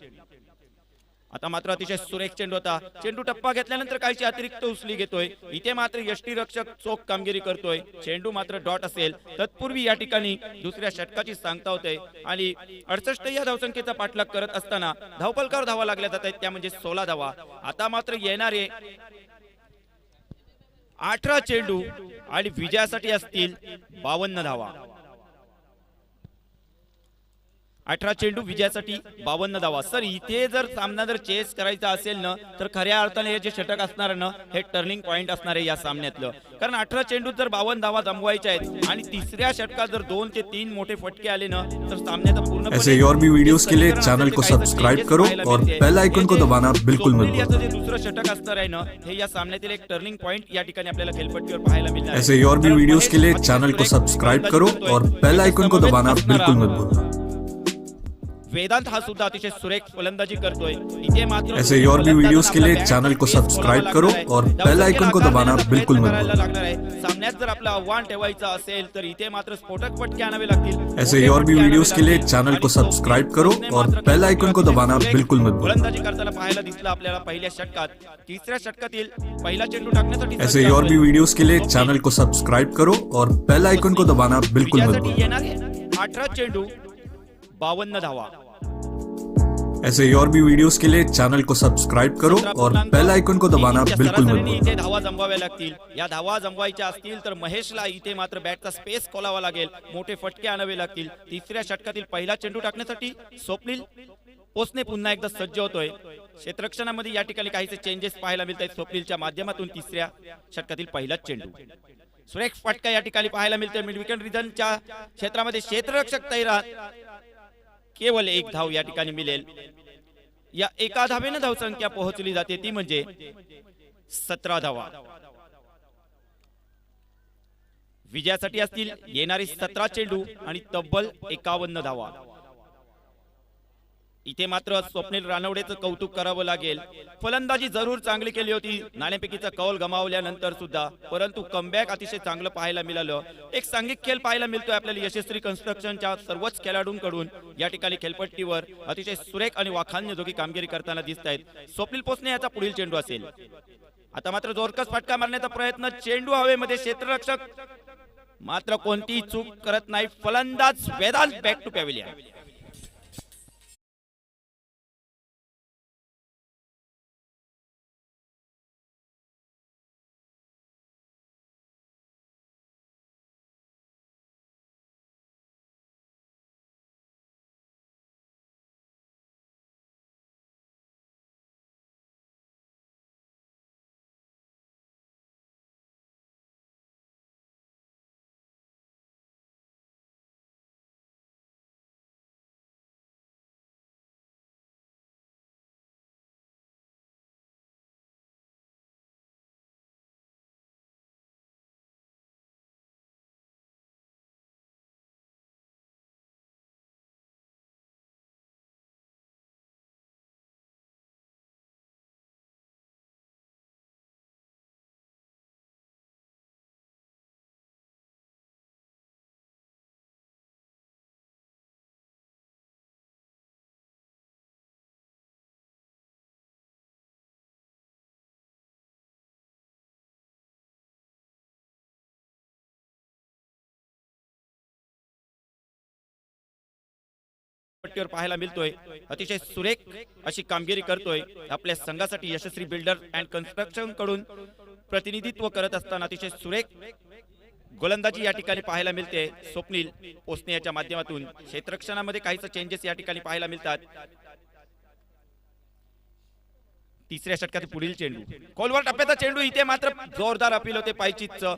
आता मात्र अतिशय सुरेख चेंडू होता. चेंडू टप्पा घेतल्यानंतर काहीची अतिरिक्त उचली घेतोय. इथे मात्र यष्टीरक्षक चोख कामगिरी करतोय. चेंडू मात्र डॉट असेल. तत्पूर्वी या ठिकाणी दुसऱ्या षटकाची सांगता होते आणि 68 या धावसंख्येचा पाठलाग करत असताना धावपलकावर धावा लागल्या जात आहेत, त्या म्हणजे 16 धावा. आता मात्र येणारे 18 चेंडू आणि विजयासाठी असतील 52 धावा. 18 चेंडू विजयासाठी 52 धावा. सर इथे जर सामना जर चेस करायचा असेल ना, तर खऱ्या अर्थाने हे जे षटक असणार आहे ना, हे टर्निंग पॉइंट असणार आहे या सामन्यातलं. कारण 18 चेंडू जर 52 धावा जमवायच्या आहेत आणि तिसऱ्या षटकात जर 2 ते 3 मोठे फटके आले ना, तर सामन्याचा पूर्ण ऐसे और भी वीडियोस के लिए चैनल को सब्सक्राइब करो और बेल आइकन को दबाना बिल्कुल मत भूलना. जे दुसरं षटक असणार आहे ना, हे या सामन्यातील एक टर्निंग पॉइंट या ठिकाणी आपल्याला खेळपट्टीवर पाहायला मिळणार. ऐसे और भी वीडियोस के लिए चैनल को सब्सक्राइब करो और बेल आइकन को दबाना बिल्कुल मत भूलना. वेदांत हा सुद्धा अतिशय सुरेख फलंदाजी करतोय. इथे मात्र ऐसे और भी वीडियोस के लिए चैनल को सब्सक्राइब करो और बेल आइकन को दबाना बिल्कुल मत भूलना. लागणार आहे. सामन्यात जर आपलं आव्हान ठेवायचं असेल तर इथे मात्र स्फोटक फटके आणावे लागतील. ऐसे और भी वीडियोस के लिए चैनल को सब्सक्राइब करो और बेल आइकन को दबाना बिल्कुल मत भूलना. फलंदाजी करताना पाहायला दिसलं आपल्याला पहिल्या षटकात. तिसऱ्या षटकातील पहिला चेंडू टाकण्यासाठी ऐसे और भी वीडियोस के लिए चैनल को सब्सक्राइब करो और बेल आइकन को दबाना बिल्कुल मत भूलना. येणारे 18 चेंडू 52 धावा. ऐसे और भी वीडियोस के लिए चैनल को सब्सक्राइब करो और बेल आइकन को दबाना बिल्कुल मत भूलना. इथे धावा जमवाव्या लागतील. या धावा जमवायच्या असतील तर महेशला इथे मात्र बॅटचा स्पेस खोलावा लागेल. मोठे फटके आणावे लागतील. तिसऱ्या षटकातील पहिला चेंडू टाकण्यासाठी स्वप्नील पोसने पुन्हा एकदा सज्ज होतोय. क्षेत्ररक्षणामध्ये या ठिकाणी काहीसे चेंजेस पाहायला मिळत आहेत. स्वप्नीलच्या माध्यमातून तिसऱ्या षटकातील पहिलाच चेंडू. सुरेख फटका या ठिकाणी पाहायला मिळतोय. मिड विकेट रिजनच्या क्षेत्रामध्ये क्षेत्ररक्षक तैनात. केवळ एक धाव या ठिकाणी मिळेल. या एका धावेने धावसंख्या पोहोचली जाते ती म्हणजे 17 धावा. विजयासाठी असतील येणारी 17 चेंडू आणि तब्बल 51 धावा. इथे मात्र स्वप्नील रानवडेचं कौतुक करावं लागेल. फलंदाजी जरूर चांगली केली होती नाणेफेकीचा कौल गमावल्यानंतर सुद्धा, परंतु कमबॅक अतिशय चांगलं पाहायला मिळालं. एक सांघिक खेळ पाहायला मिळतोय आपल्याला यशस्वी कन्स्ट्रक्शनच्या सर्वच खेळाडूंकडून. या ठिकाणी खेळपट्टीवर अतिशय सुरेख आणि वाखाणण्याजोगी कामगिरी करताना दिसत आहेत. स्वप्नील पोसने याचा पुढील चेंडू असेल. आता मात्र जोरकस फटका मारण्याचा प्रयत्न. चेंडू हवेमध्ये. क्षेत्ररक्षक मात्र कोणतीही चूक करत नाही. फलंदाज वेदांत बॅक टू पॅव्हिलियन. पट्टीवर पाहायला मिळतोय. अतिशय सुरेख अशी कामगिरी करतोय. आपल्या संघासाठी यशस्वी बिल्डर अँड कन्स्ट्रक्शन कडून प्रतिनिधित्व करत असताना अतिशय सुरेख गोलंदाजी या ठिकाणी पाहायला मिळते. स्वप्नील पोसने याच्या माध्यमातून क्षेत्ररक्षणामध्ये काहीच चेंजेस या ठिकाणी पाहायला मिळतात. तिसऱ्या षटकातील पुढील चेंडू, खोलवर टप्प्याचा चेंडू, इथे मात्र जोरदार अपील होते पायचीतचं.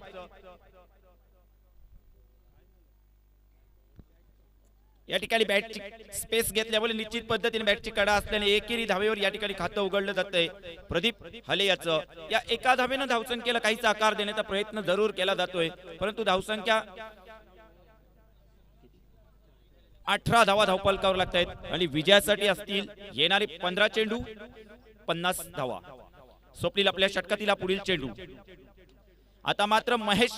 या ठिकाणी बॅटची स्पेस घेतल्यामुळे निश्चित पद्धतीने बॅटची कडा असल्याने एकेरी धावेवर या ठिकाणी खातं उघडलं जातंय. प्रदीप हले याचं या एका धावेनं धावसंख्येला काहीच आकार देण्याचा प्रयत्न जरूर केला जातोय, परंतु धावसंख्या 18 धावा धावफलकावर लागत आहेत आणि विजयासाठी असतील येणारे 15 चेंडू 50 धावा. स्वप्नील आपल्या षटकातील पुढील चेंडू, आता मात्र महेश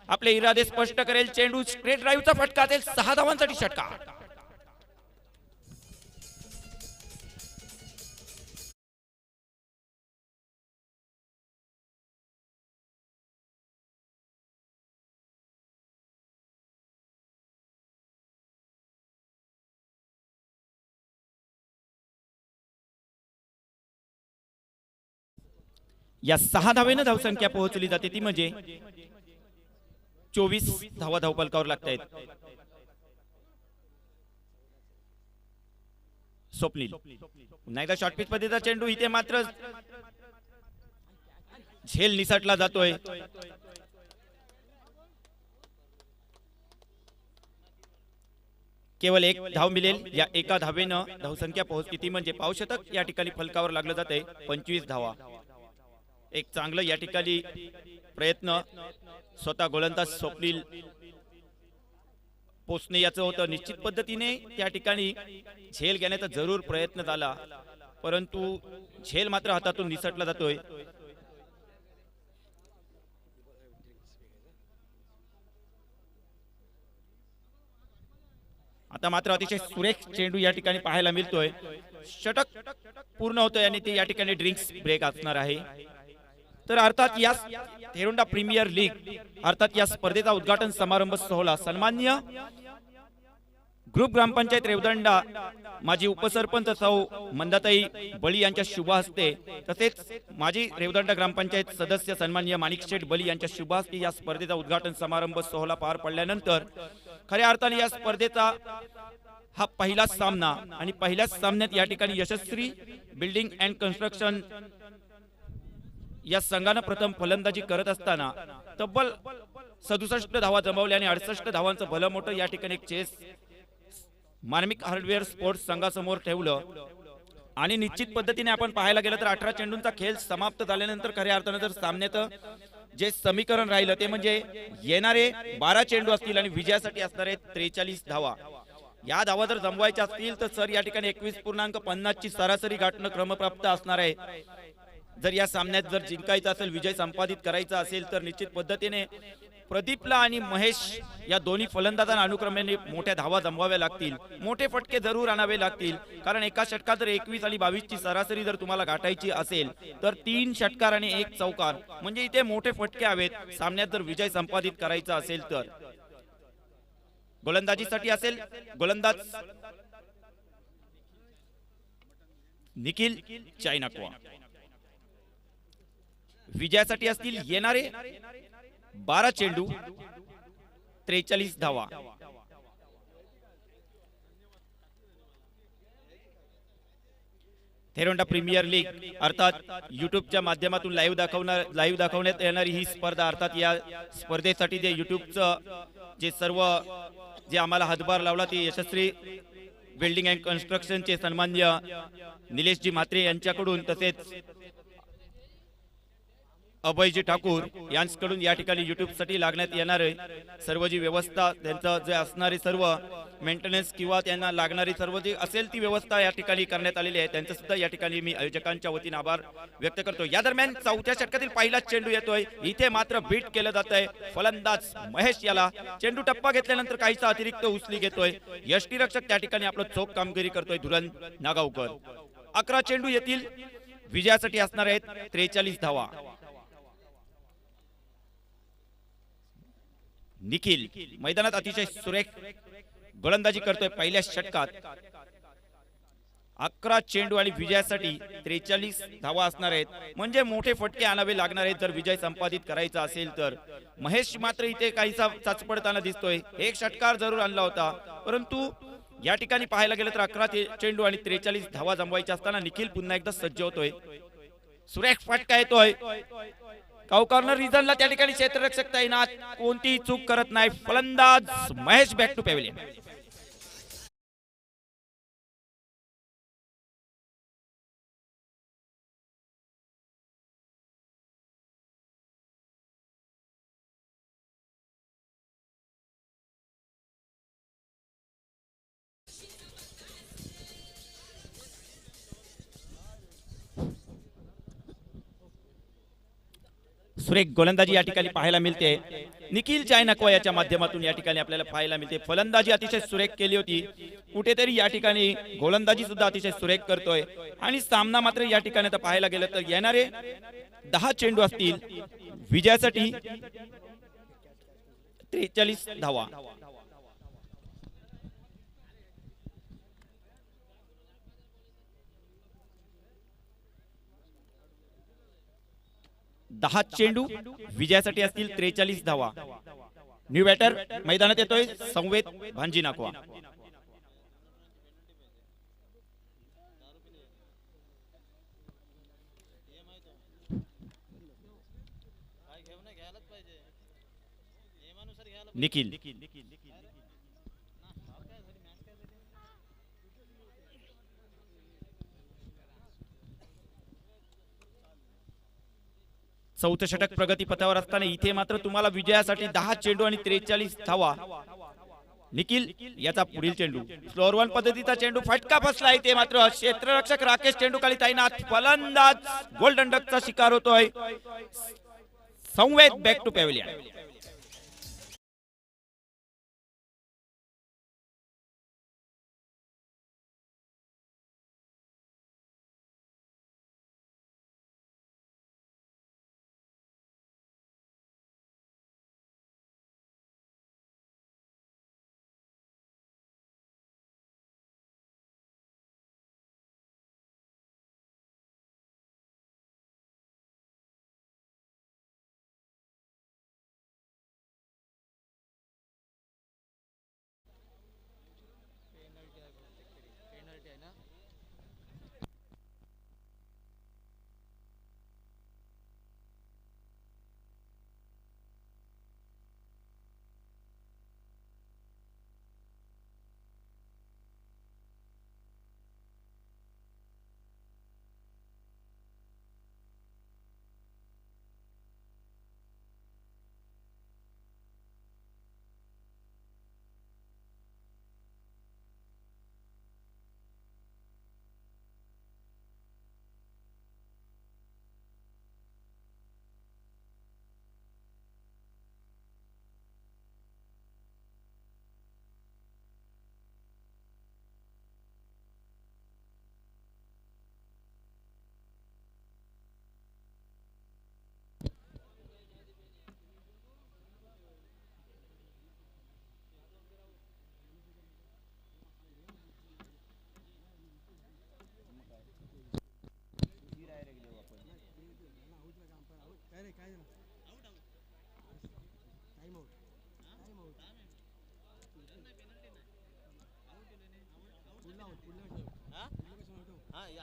आपले इरादे स्पष्ट करेल. चेंडू स्ट्रेट ड्राईव्हचा फटका असेल, 6 धावांसाठी षटकार. या 6 धावेनं धावसंख्या पोहोचली जाते ती म्हणजे 24 धावा धावफलकावर लागत आहेत. स्वप्नील पुन्हा एकदा शॉर्ट पिच पद्धतीचा चेंडू, इथे मात्र झेल निसटला जातोय. केवळ एक धाव मिळेल. या एका धावेनं धावसंख्या पोहोचली ती म्हणजे पावशतक या ठिकाणी फलकावर लागलं जाते. 25 धावा. एक चांगलं या ठिकाणी प्रयत्न स्वतः गोलंदाज स्वप्नील पोसने याचं होतं. निश्चित पद्धतीने त्या ठिकाणी झेल घेण्याचा जरूर प्रयत्न झाला, परंतु झेल मात्र हातातून निसटला जातोय. आता मात्र अतिशय सुरेख चेंडू या ठिकाणी पाहायला मिळतोय. षटक पूर्ण होतोय आणि ते या ठिकाणी ड्रिंक्स ब्रेक असणार आहे. तर अर्थात या थेरुंडा प्रीमियर लीग अर्थात या स्पर्धेचा उद्घाटन समारंभ सोहळा सन्माननीय ग्रुप ग्रामपंचायत रेवदंडा माजी उपसरपंच सौ मंदाताई बळी यांच्या शुभ हस्ते, तसेच माजी रेवदंडा ग्रामपंचायत सदस्य सन्माननीय माणिकशेठ बळी यांच्या शुभ हस्ते या स्पर्धेचा उद्घाटन समारंभ सोहळा पार पडल्यानंतर खऱ्या अर्थाने या स्पर्धेचा हा पहिला सामना आणि पहिल्याच सामन्यात या ठिकाणी यशस्वी बिल्डिंग अँड कन्स्ट्रक्शन या संघानं प्रथम फलंदाजी करत असताना तब्बल 67 धावा जमवल्या आणि 68 धावांचं भलं मोठं या ठिकाणी एक चेस मार्मिक हार्डवेअर स्पोर्ट्स संघासमोर ठेवलं. आणि निश्चित पद्धतीने आपण पाहायला गेलं तर 18 चेंडूंचा खेळ समाप्त झाल्यानंतर खऱ्या अर्थानं जर सामन्यात जे समीकरण राहिलं ते म्हणजे येणारे 12 चेंडू असतील आणि विजयासाठी असणारे 43 धावा. या धावा जर जमवायच्या असतील तर सर या ठिकाणी 21.50 ची सरासरी गाठणं क्रमप्राप्त असणार आहे. जर या सामन्यात जर जिंकायचं असेल, विजय संपादित करायचा असेल तर निश्चित पद्धतीने प्रदीपला आणि महेश या दोन्ही फलंदाजांना अनुक्रमे मोठ्या धावा जमवाव्या लागतील, मोठे फटके जरूर आणावे लागतील. कारण एका षटकात जर 21 आणि 22 ची सरासरी जर तुम्हाला गाठायची असेल तर 3 षटकार आणि 1 चौकार म्हणजे इथे मोठे फटके हवेत. सामन्यात जर विजय संपादित करायचा असेल तर गोलंदाजीसाठी असेल, गोलंदाज निखिल चायनाक्वा. विजयासाठी असतील येणारे 12 चेंडू 43 धावा. थेरुंडा प्रीमियर लीग अर्थात युट्यूबच्या माध्यमातून लाईव्ह दाखवण्यात येणारी ही स्पर्धा, अर्थात या स्पर्धेसाठी जे युट्यूबचं जे सर्व जे आम्हाला हातभार लावला ते यशस्वी बिल्डिंग अँड कन्स्ट्रक्शनचे सन्माननीय निलेशजी म्हात्रे यांच्याकडून, तसेच अभयजी ठाकूर यांच्याकडून या ठिकाणी युट्यूब साठी लागण्यात येणारे सर्व जी व्यवस्था, त्यांचं जे असणारे सर्व मेंटेनन्स किंवा त्यांना लागणारी सर्व जी असेल ती व्यवस्था या ठिकाणी करण्यात आलेली आहे. त्यांचं सुद्धा या ठिकाणी मी आयोजकांच्या वतीने आभार व्यक्त करतो. या दरम्यान चौथ्या षटकातील पहिला चेंडू येतोय. इथे मात्र बीट केलं जात आहे. फलंदाज महेश याला चेंडू टप्पा घेतल्यानंतर काहीसा अतिरिक्त उचली घेतोय. यष्टीरक्षक त्या ठिकाणी आपलं चोख कामगिरी करतोय धुरन नागावकर. 11 चेंडू येतील. विजयासाठी असणार आहेत 43 धावा. निखिल मैदानात अतिशय सुरेख गोलंदाजी करतोय पहिल्या षटकात. 11 चेंडू आणि विजयासाठी 43 धावा असणार आहेत. म्हणजे मोठे फटके आणावे लागणार आहेत जर विजय संपादित करायचा असेल तर. महेश मात्र इथे काहीसा चाचपडताना दिसतोय. एक षटकार जरूर आणला होता, परंतु या ठिकाणी पाहायला गेलं तर 11 चेंडू आणि 43 धावा जमवायच्या असताना निखिल पुन्हा एकदा सज्ज होतोय. सुरेख फटका येतोय. काऊ कॉर्नर रिजनला त्या ठिकाणी क्षेत्ररक्षक तैनात, कोणतीही चूक करत नाही फलंदाज महेश. Back to pavilion. सुरेख गोलंदाजी या ठिकाणी पाहायला मिळते. निखिल चायनाकवा याच्या माध्यमातून या ठिकाणी आपल्याला पाहायला मिळते. फलंदाजी अतिशय सुरेख केली होती, कुठेतरी या ठिकाणी गोलंदाजी सुद्धा अतिशय सुरेख करतोय. आणि सामना मात्र या ठिकाणी आता पाहायला गेलं तर येणारे 10 चेंडू असतील विजयासाठी 43 धावा. दहा चेंडू विजयासाठी असतील 43 धावा. न्यू बॅटर मैदानात येतोय संवेद भांजी नाकवा. निखिल चौथं षटक प्रगतीपथावर असताना इथे मात्र तुम्हाला विजयासाठी 10 चेंडू आणि 43 धावा. निखिल याचा पुढील चेंडू फ्लोअर वन पद्धतीचा चेंडू फटका बसला. इथे मात्र क्षेत्ररक्षक राकेश चेंडू खाली तैनात. फलंदाज गोल्डन डकचा शिकार होतोय. संवेद बॅक टू पॅव्हिलियन.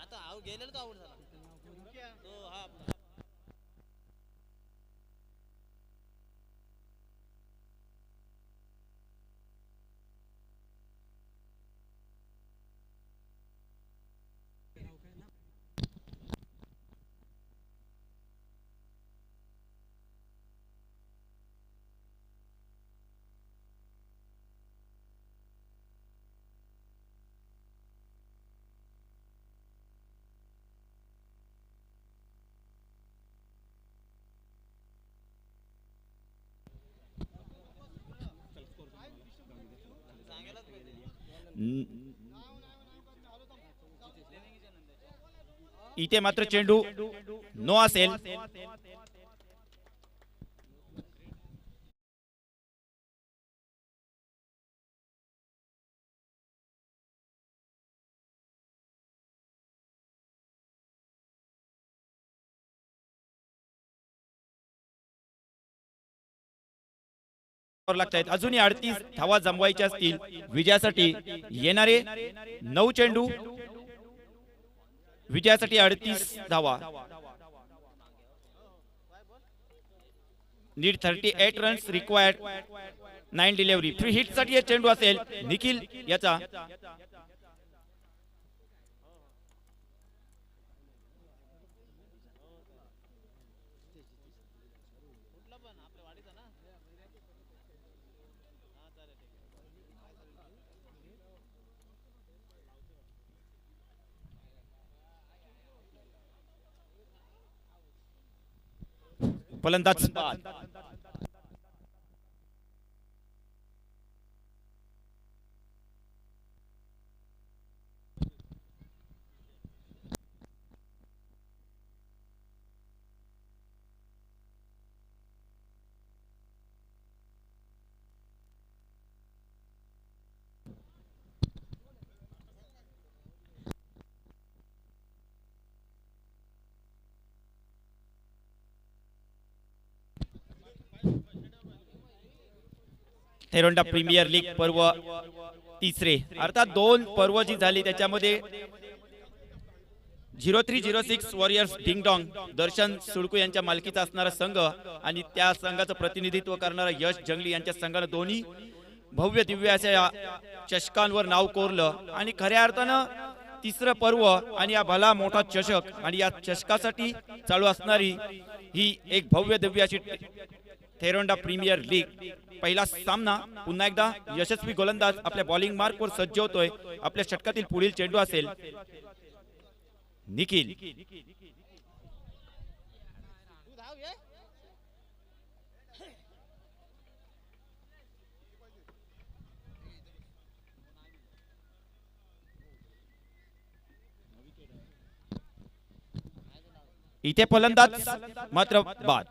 आता गेलेलं तो आउट झाला तो. हा इथे मात्र चेंडू नो असेल. लागतायत. अजूनही 38 धावा जमवायच्या असतील विजयासाठी. येणारे 9 चेंडू विजयासाठी 38 धावा. Need 38 runs required 9 delivery. Free hit साठी चेंडू असेल निखिल याचा. फलंदाज बाद. थेरोंडा प्रीमियर लीग पर्व तिसरे, अर्थात 2 पर्व जी झाली त्याच्यामध्ये 0306 वॉरियर्स डिंगडॉंग दर्शन सुडकू यांच्या मालकीचा असणारा संघ आणि त्या संघाचं प्रतिनिधित्व करणारा यश जंगली यांच्या संघानं दोन्ही भव्य दिव्य अशा या चषकांवर नाव कोरलं. आणि खऱ्या अर्थानं तिसरं पर्व आणि या भला मोठा चषक आणि या चषकासाठी चालू असणारी ही एक भव्य दिव्य अशी थेरोंडा प्रीमियर लीग. पहिला सामना पुन्हा एकदा यशस्वी गोलंदाज आपल्या बॉलिंग मार्कवर सज्ज होतोय. आपल्या षटकातील पुढील चेंडू असेल निखिल. इथे फलंदाज मात्र बाद.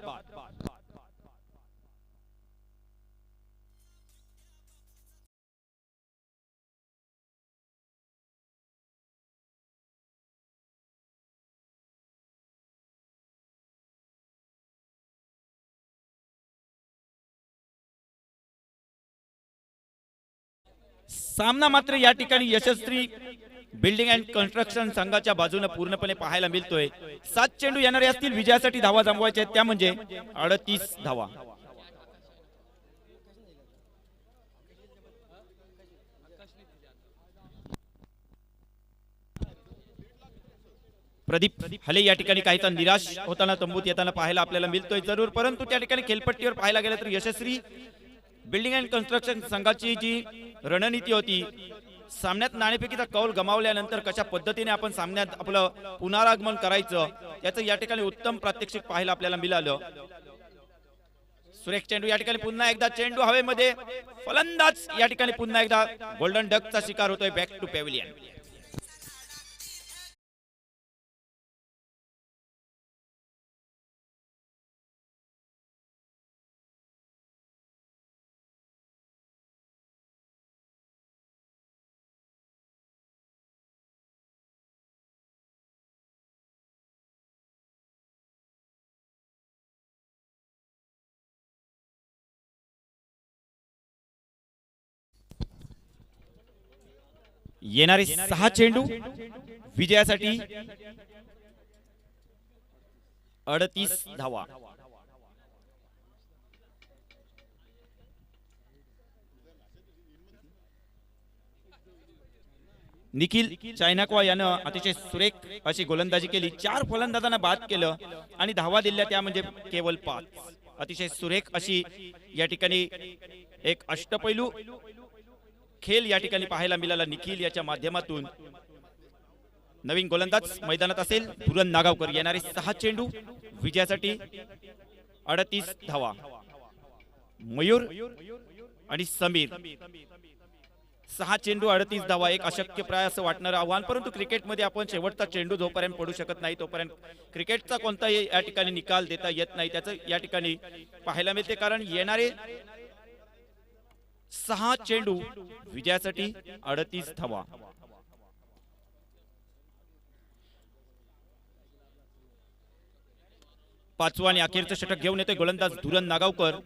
सामना मात्र या ठिकाणी यशस्वी बिल्डिंग अँड कन्स्ट्रक्शन संघाच्या बाजूने पूर्णपणे पाहायला मिळतोय. 7 चेंडू येणारे असतील विजयासाठी धावा जमवायचे आहेत त्या म्हणजे 38 धावा. प्रदीप हले या ठिकाणी काहीसा निराश होताना तंबूत येताना पाहायला आपल्याला मिळतोय जरूर, परंतु त्या ठिकाणी खेळपट्टीवर पाहायला गेलं तर यशस्वी बिल्डिंग अँड कन्स्ट्रक्शन संघाची जी रणनीती होती, सामन्यात नाणेफेकीचा कौल गमावल्यानंतर कशा पद्धतीने आपण सामन्यात आपलं पुनरागमन करायचं याचं या ठिकाणी उत्तम प्रात्यक्षिक पाहायला आपल्याला मिळालं. सुरेख चेंडू या ठिकाणी पुन्हा एकदा चेंडू हवेमध्ये. फलंदाज या ठिकाणी पुन्हा एकदा गोल्डन डकचा शिकार होतोय. Back to pavilion. येणारे 6 चेंडू विजयासाठी 38 धावा. निखिल चायनाकवा यानं अतिशय सुरेख अशी गोलंदाजी केली. 4 फलंदाजांना बाद केलं आणि धावा दिल्या त्या म्हणजे केवळ 5. अतिशय सुरेख अशी या ठिकाणी एक अष्टपैलू खेळ या ठिकाणी पाहायला मिळाला निखिल याच्या माध्यमातून. नवीन गोलंदाज मैदानात असेल धुरन नागावकर. येणारे 6 चेंडू विजयासाठी 38 धावा. मयूर आणि समीर 6 चेंडू 38 धावा. एक अशक्यप्राय असं वाटणारं आव्हान, परंतु क्रिकेटमध्ये आपण शेवटचा चेंडू जोपर्यंत पडू शकत नाही तोपर्यंत क्रिकेटचा कोणताही या ठिकाणी निकाल देता येत नाही त्याचं या ठिकाणी पाहायला मिळते. कारण येणारे 6 चेंडू विजयासाठी 38 धावा. पाचवा आणि अखेरचं षटक घेऊन येते गोलंदाज धुरन नागावकर.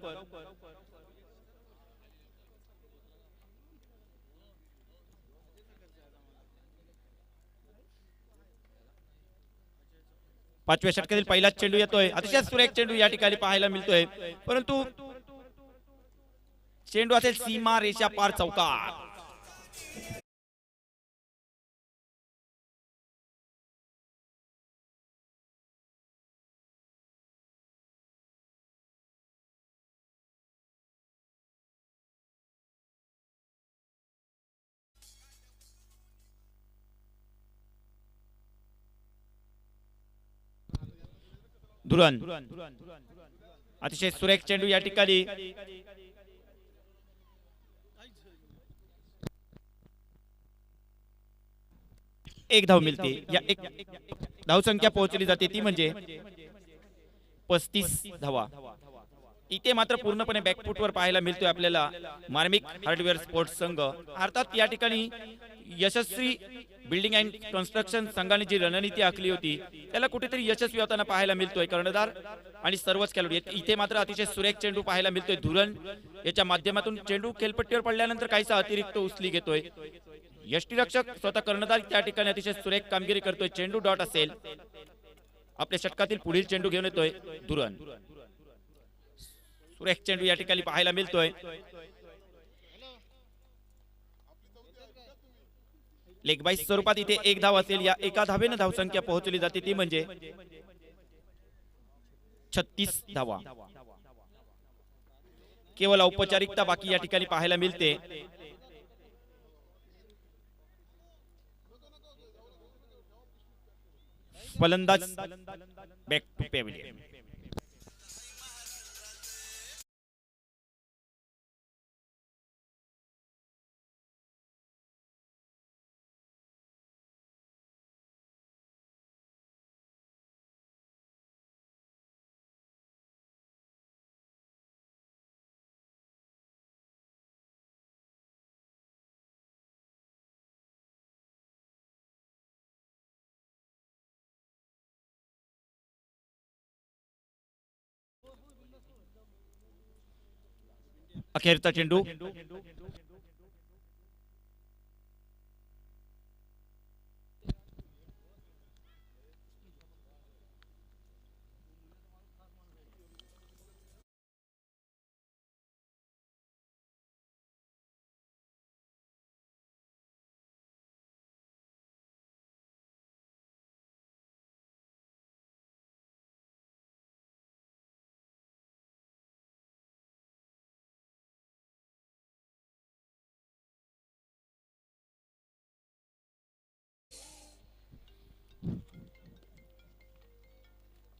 5व्या षटकातील पहिलाच चेंडू येतोय, अतिशय सुरेख चेंडू या ठिकाणी पाहायला मिळतोय, परंतु चेंडू असेल सीमा रेषा पार चौकार. धुरण अतिशय सुरेख चेंडू या ठिकाणी एक धाव मिळते. या एक धावसंख्या पोहोचली जाते ती म्हणजे 35 धावा. इथे मात्र पूर्णपणे बॅकफुटवर पाहायला मिळतोय आपल्याला मार्मिक हार्डवेअर स्पोर्ट्स संघ. अर्थात या ठिकाणी यशस्वी बिल्डिंग अँड कन्स्ट्रक्शन संघाने जी रणनीती आखली होती त्याला कुठेतरी यशस्वी होताना पाहायला मिळतोय कर्णधार आणि सर्वच खेळाडू. इथे मात्र अतिशय सुरेख चेंडू पाहायला मिळतोय. धुरण याच्या माध्यमातून चेंडू खेळपट्टीवर पडल्यानंतर काहीसा अतिरिक्त उचली घेतोय. यष्टीरक्षक स्वतः कर्णधार त्या ठिकाणी अतिशय सुरेख कामगिरी करतोय. चेंडू डॉट असेल. आपल्या षटकातील पुढील चेंडू घेऊन येतोय धुरण. सुरेख चेंडू या ठिकाणी पाहायला मिळतोय. लेग बाईस स्वरूपात इथे एक धाव असेल. या एका धावेनं धावसंख्या पोहोचली जाते ती म्हणजे 36 धावा. केवळ औपचारिकता बाकी या ठिकाणी पाहायला मिळते. फलंदाज बॅक टू पॅव्हिलियन. अखेरचा चेंडू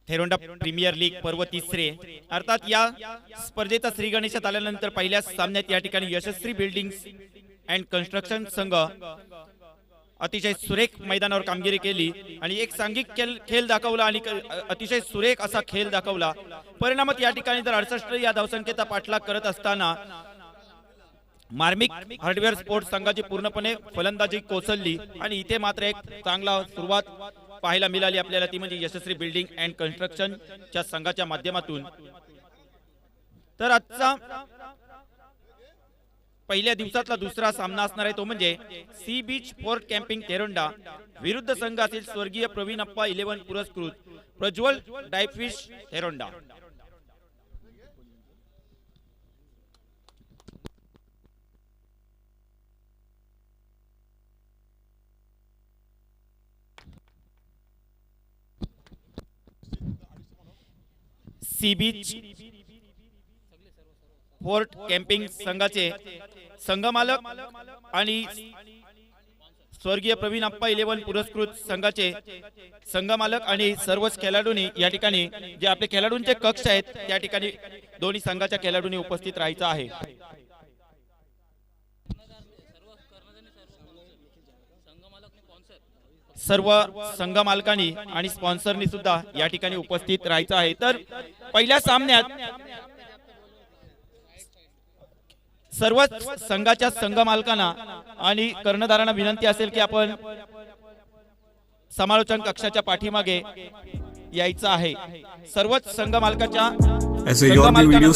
थेरोंडा प्रीमियर लीग पर्व तिसरे. अर्थात या स्पर्धेचा श्री गणेशात आल्यानंतर पहिल्या सामन्यात या ठिकाणी यशस्वी बिल्डिंग अँड कन्स्ट्रक्शन संघ अतिशय सुरेख मैदानावर कामगिरी केली आणि एक सांघिक खेळ दाखवला आणि अतिशय सुरेख असा खेळ दाखवला. परिणामात या ठिकाणी जर 68 या धावसंख्येचा पाठलाग करत असताना मार्मिक हार्डवेअर स्पोर्ट्स संघाची पूर्णपणे फलंदाजी कोसळली आणि इथे मात्र एक चांगला सुरुवात पाहायला मिळाली आपल्याला ती म्हणजे यशस्वी बिल्डिंग अँड कन्स्ट्रक्शनच्या संघाच्या माध्यमातून. तर आजचा पहिल्या दिवसातला दुसरा सामना असणार आहे तो म्हणजे sea beach fort camping Theronda विरुद्ध संघ असेल स्वर्गीय प्रवीणप्पा 11 पुरस्कृत प्रज्वल डायफिश Theronda. Sea beach fort camping संघाचे संघमालक आणि स्वर्गीय प्रवीणप्पा 11 पुरस्कृत संघाचे संघमालक आणि सर्वच खेळाडूंनी या ठिकाणी जे आपले खेळाडूंचे कक्ष आहेत त्या ठिकाणी दोन्ही संघाच्या खेळाडूंनी उपस्थित राहायचं आहे. सर्व संघ मालकांनी आणि स्पॉन्सरनी सुद्धा या ठिकाणी उपस्थित राहायचं आहे. तर पहिल्या सामन्यात सर्वच संघाच्या संघ मालकांना आणि कर्णधारांना विनंती असेल की आपण समालोचन कक्षाच्या पाठीमागे यायचं आहे. सर्वच संघ मालकाच्या ऐसे और भी वीडियोस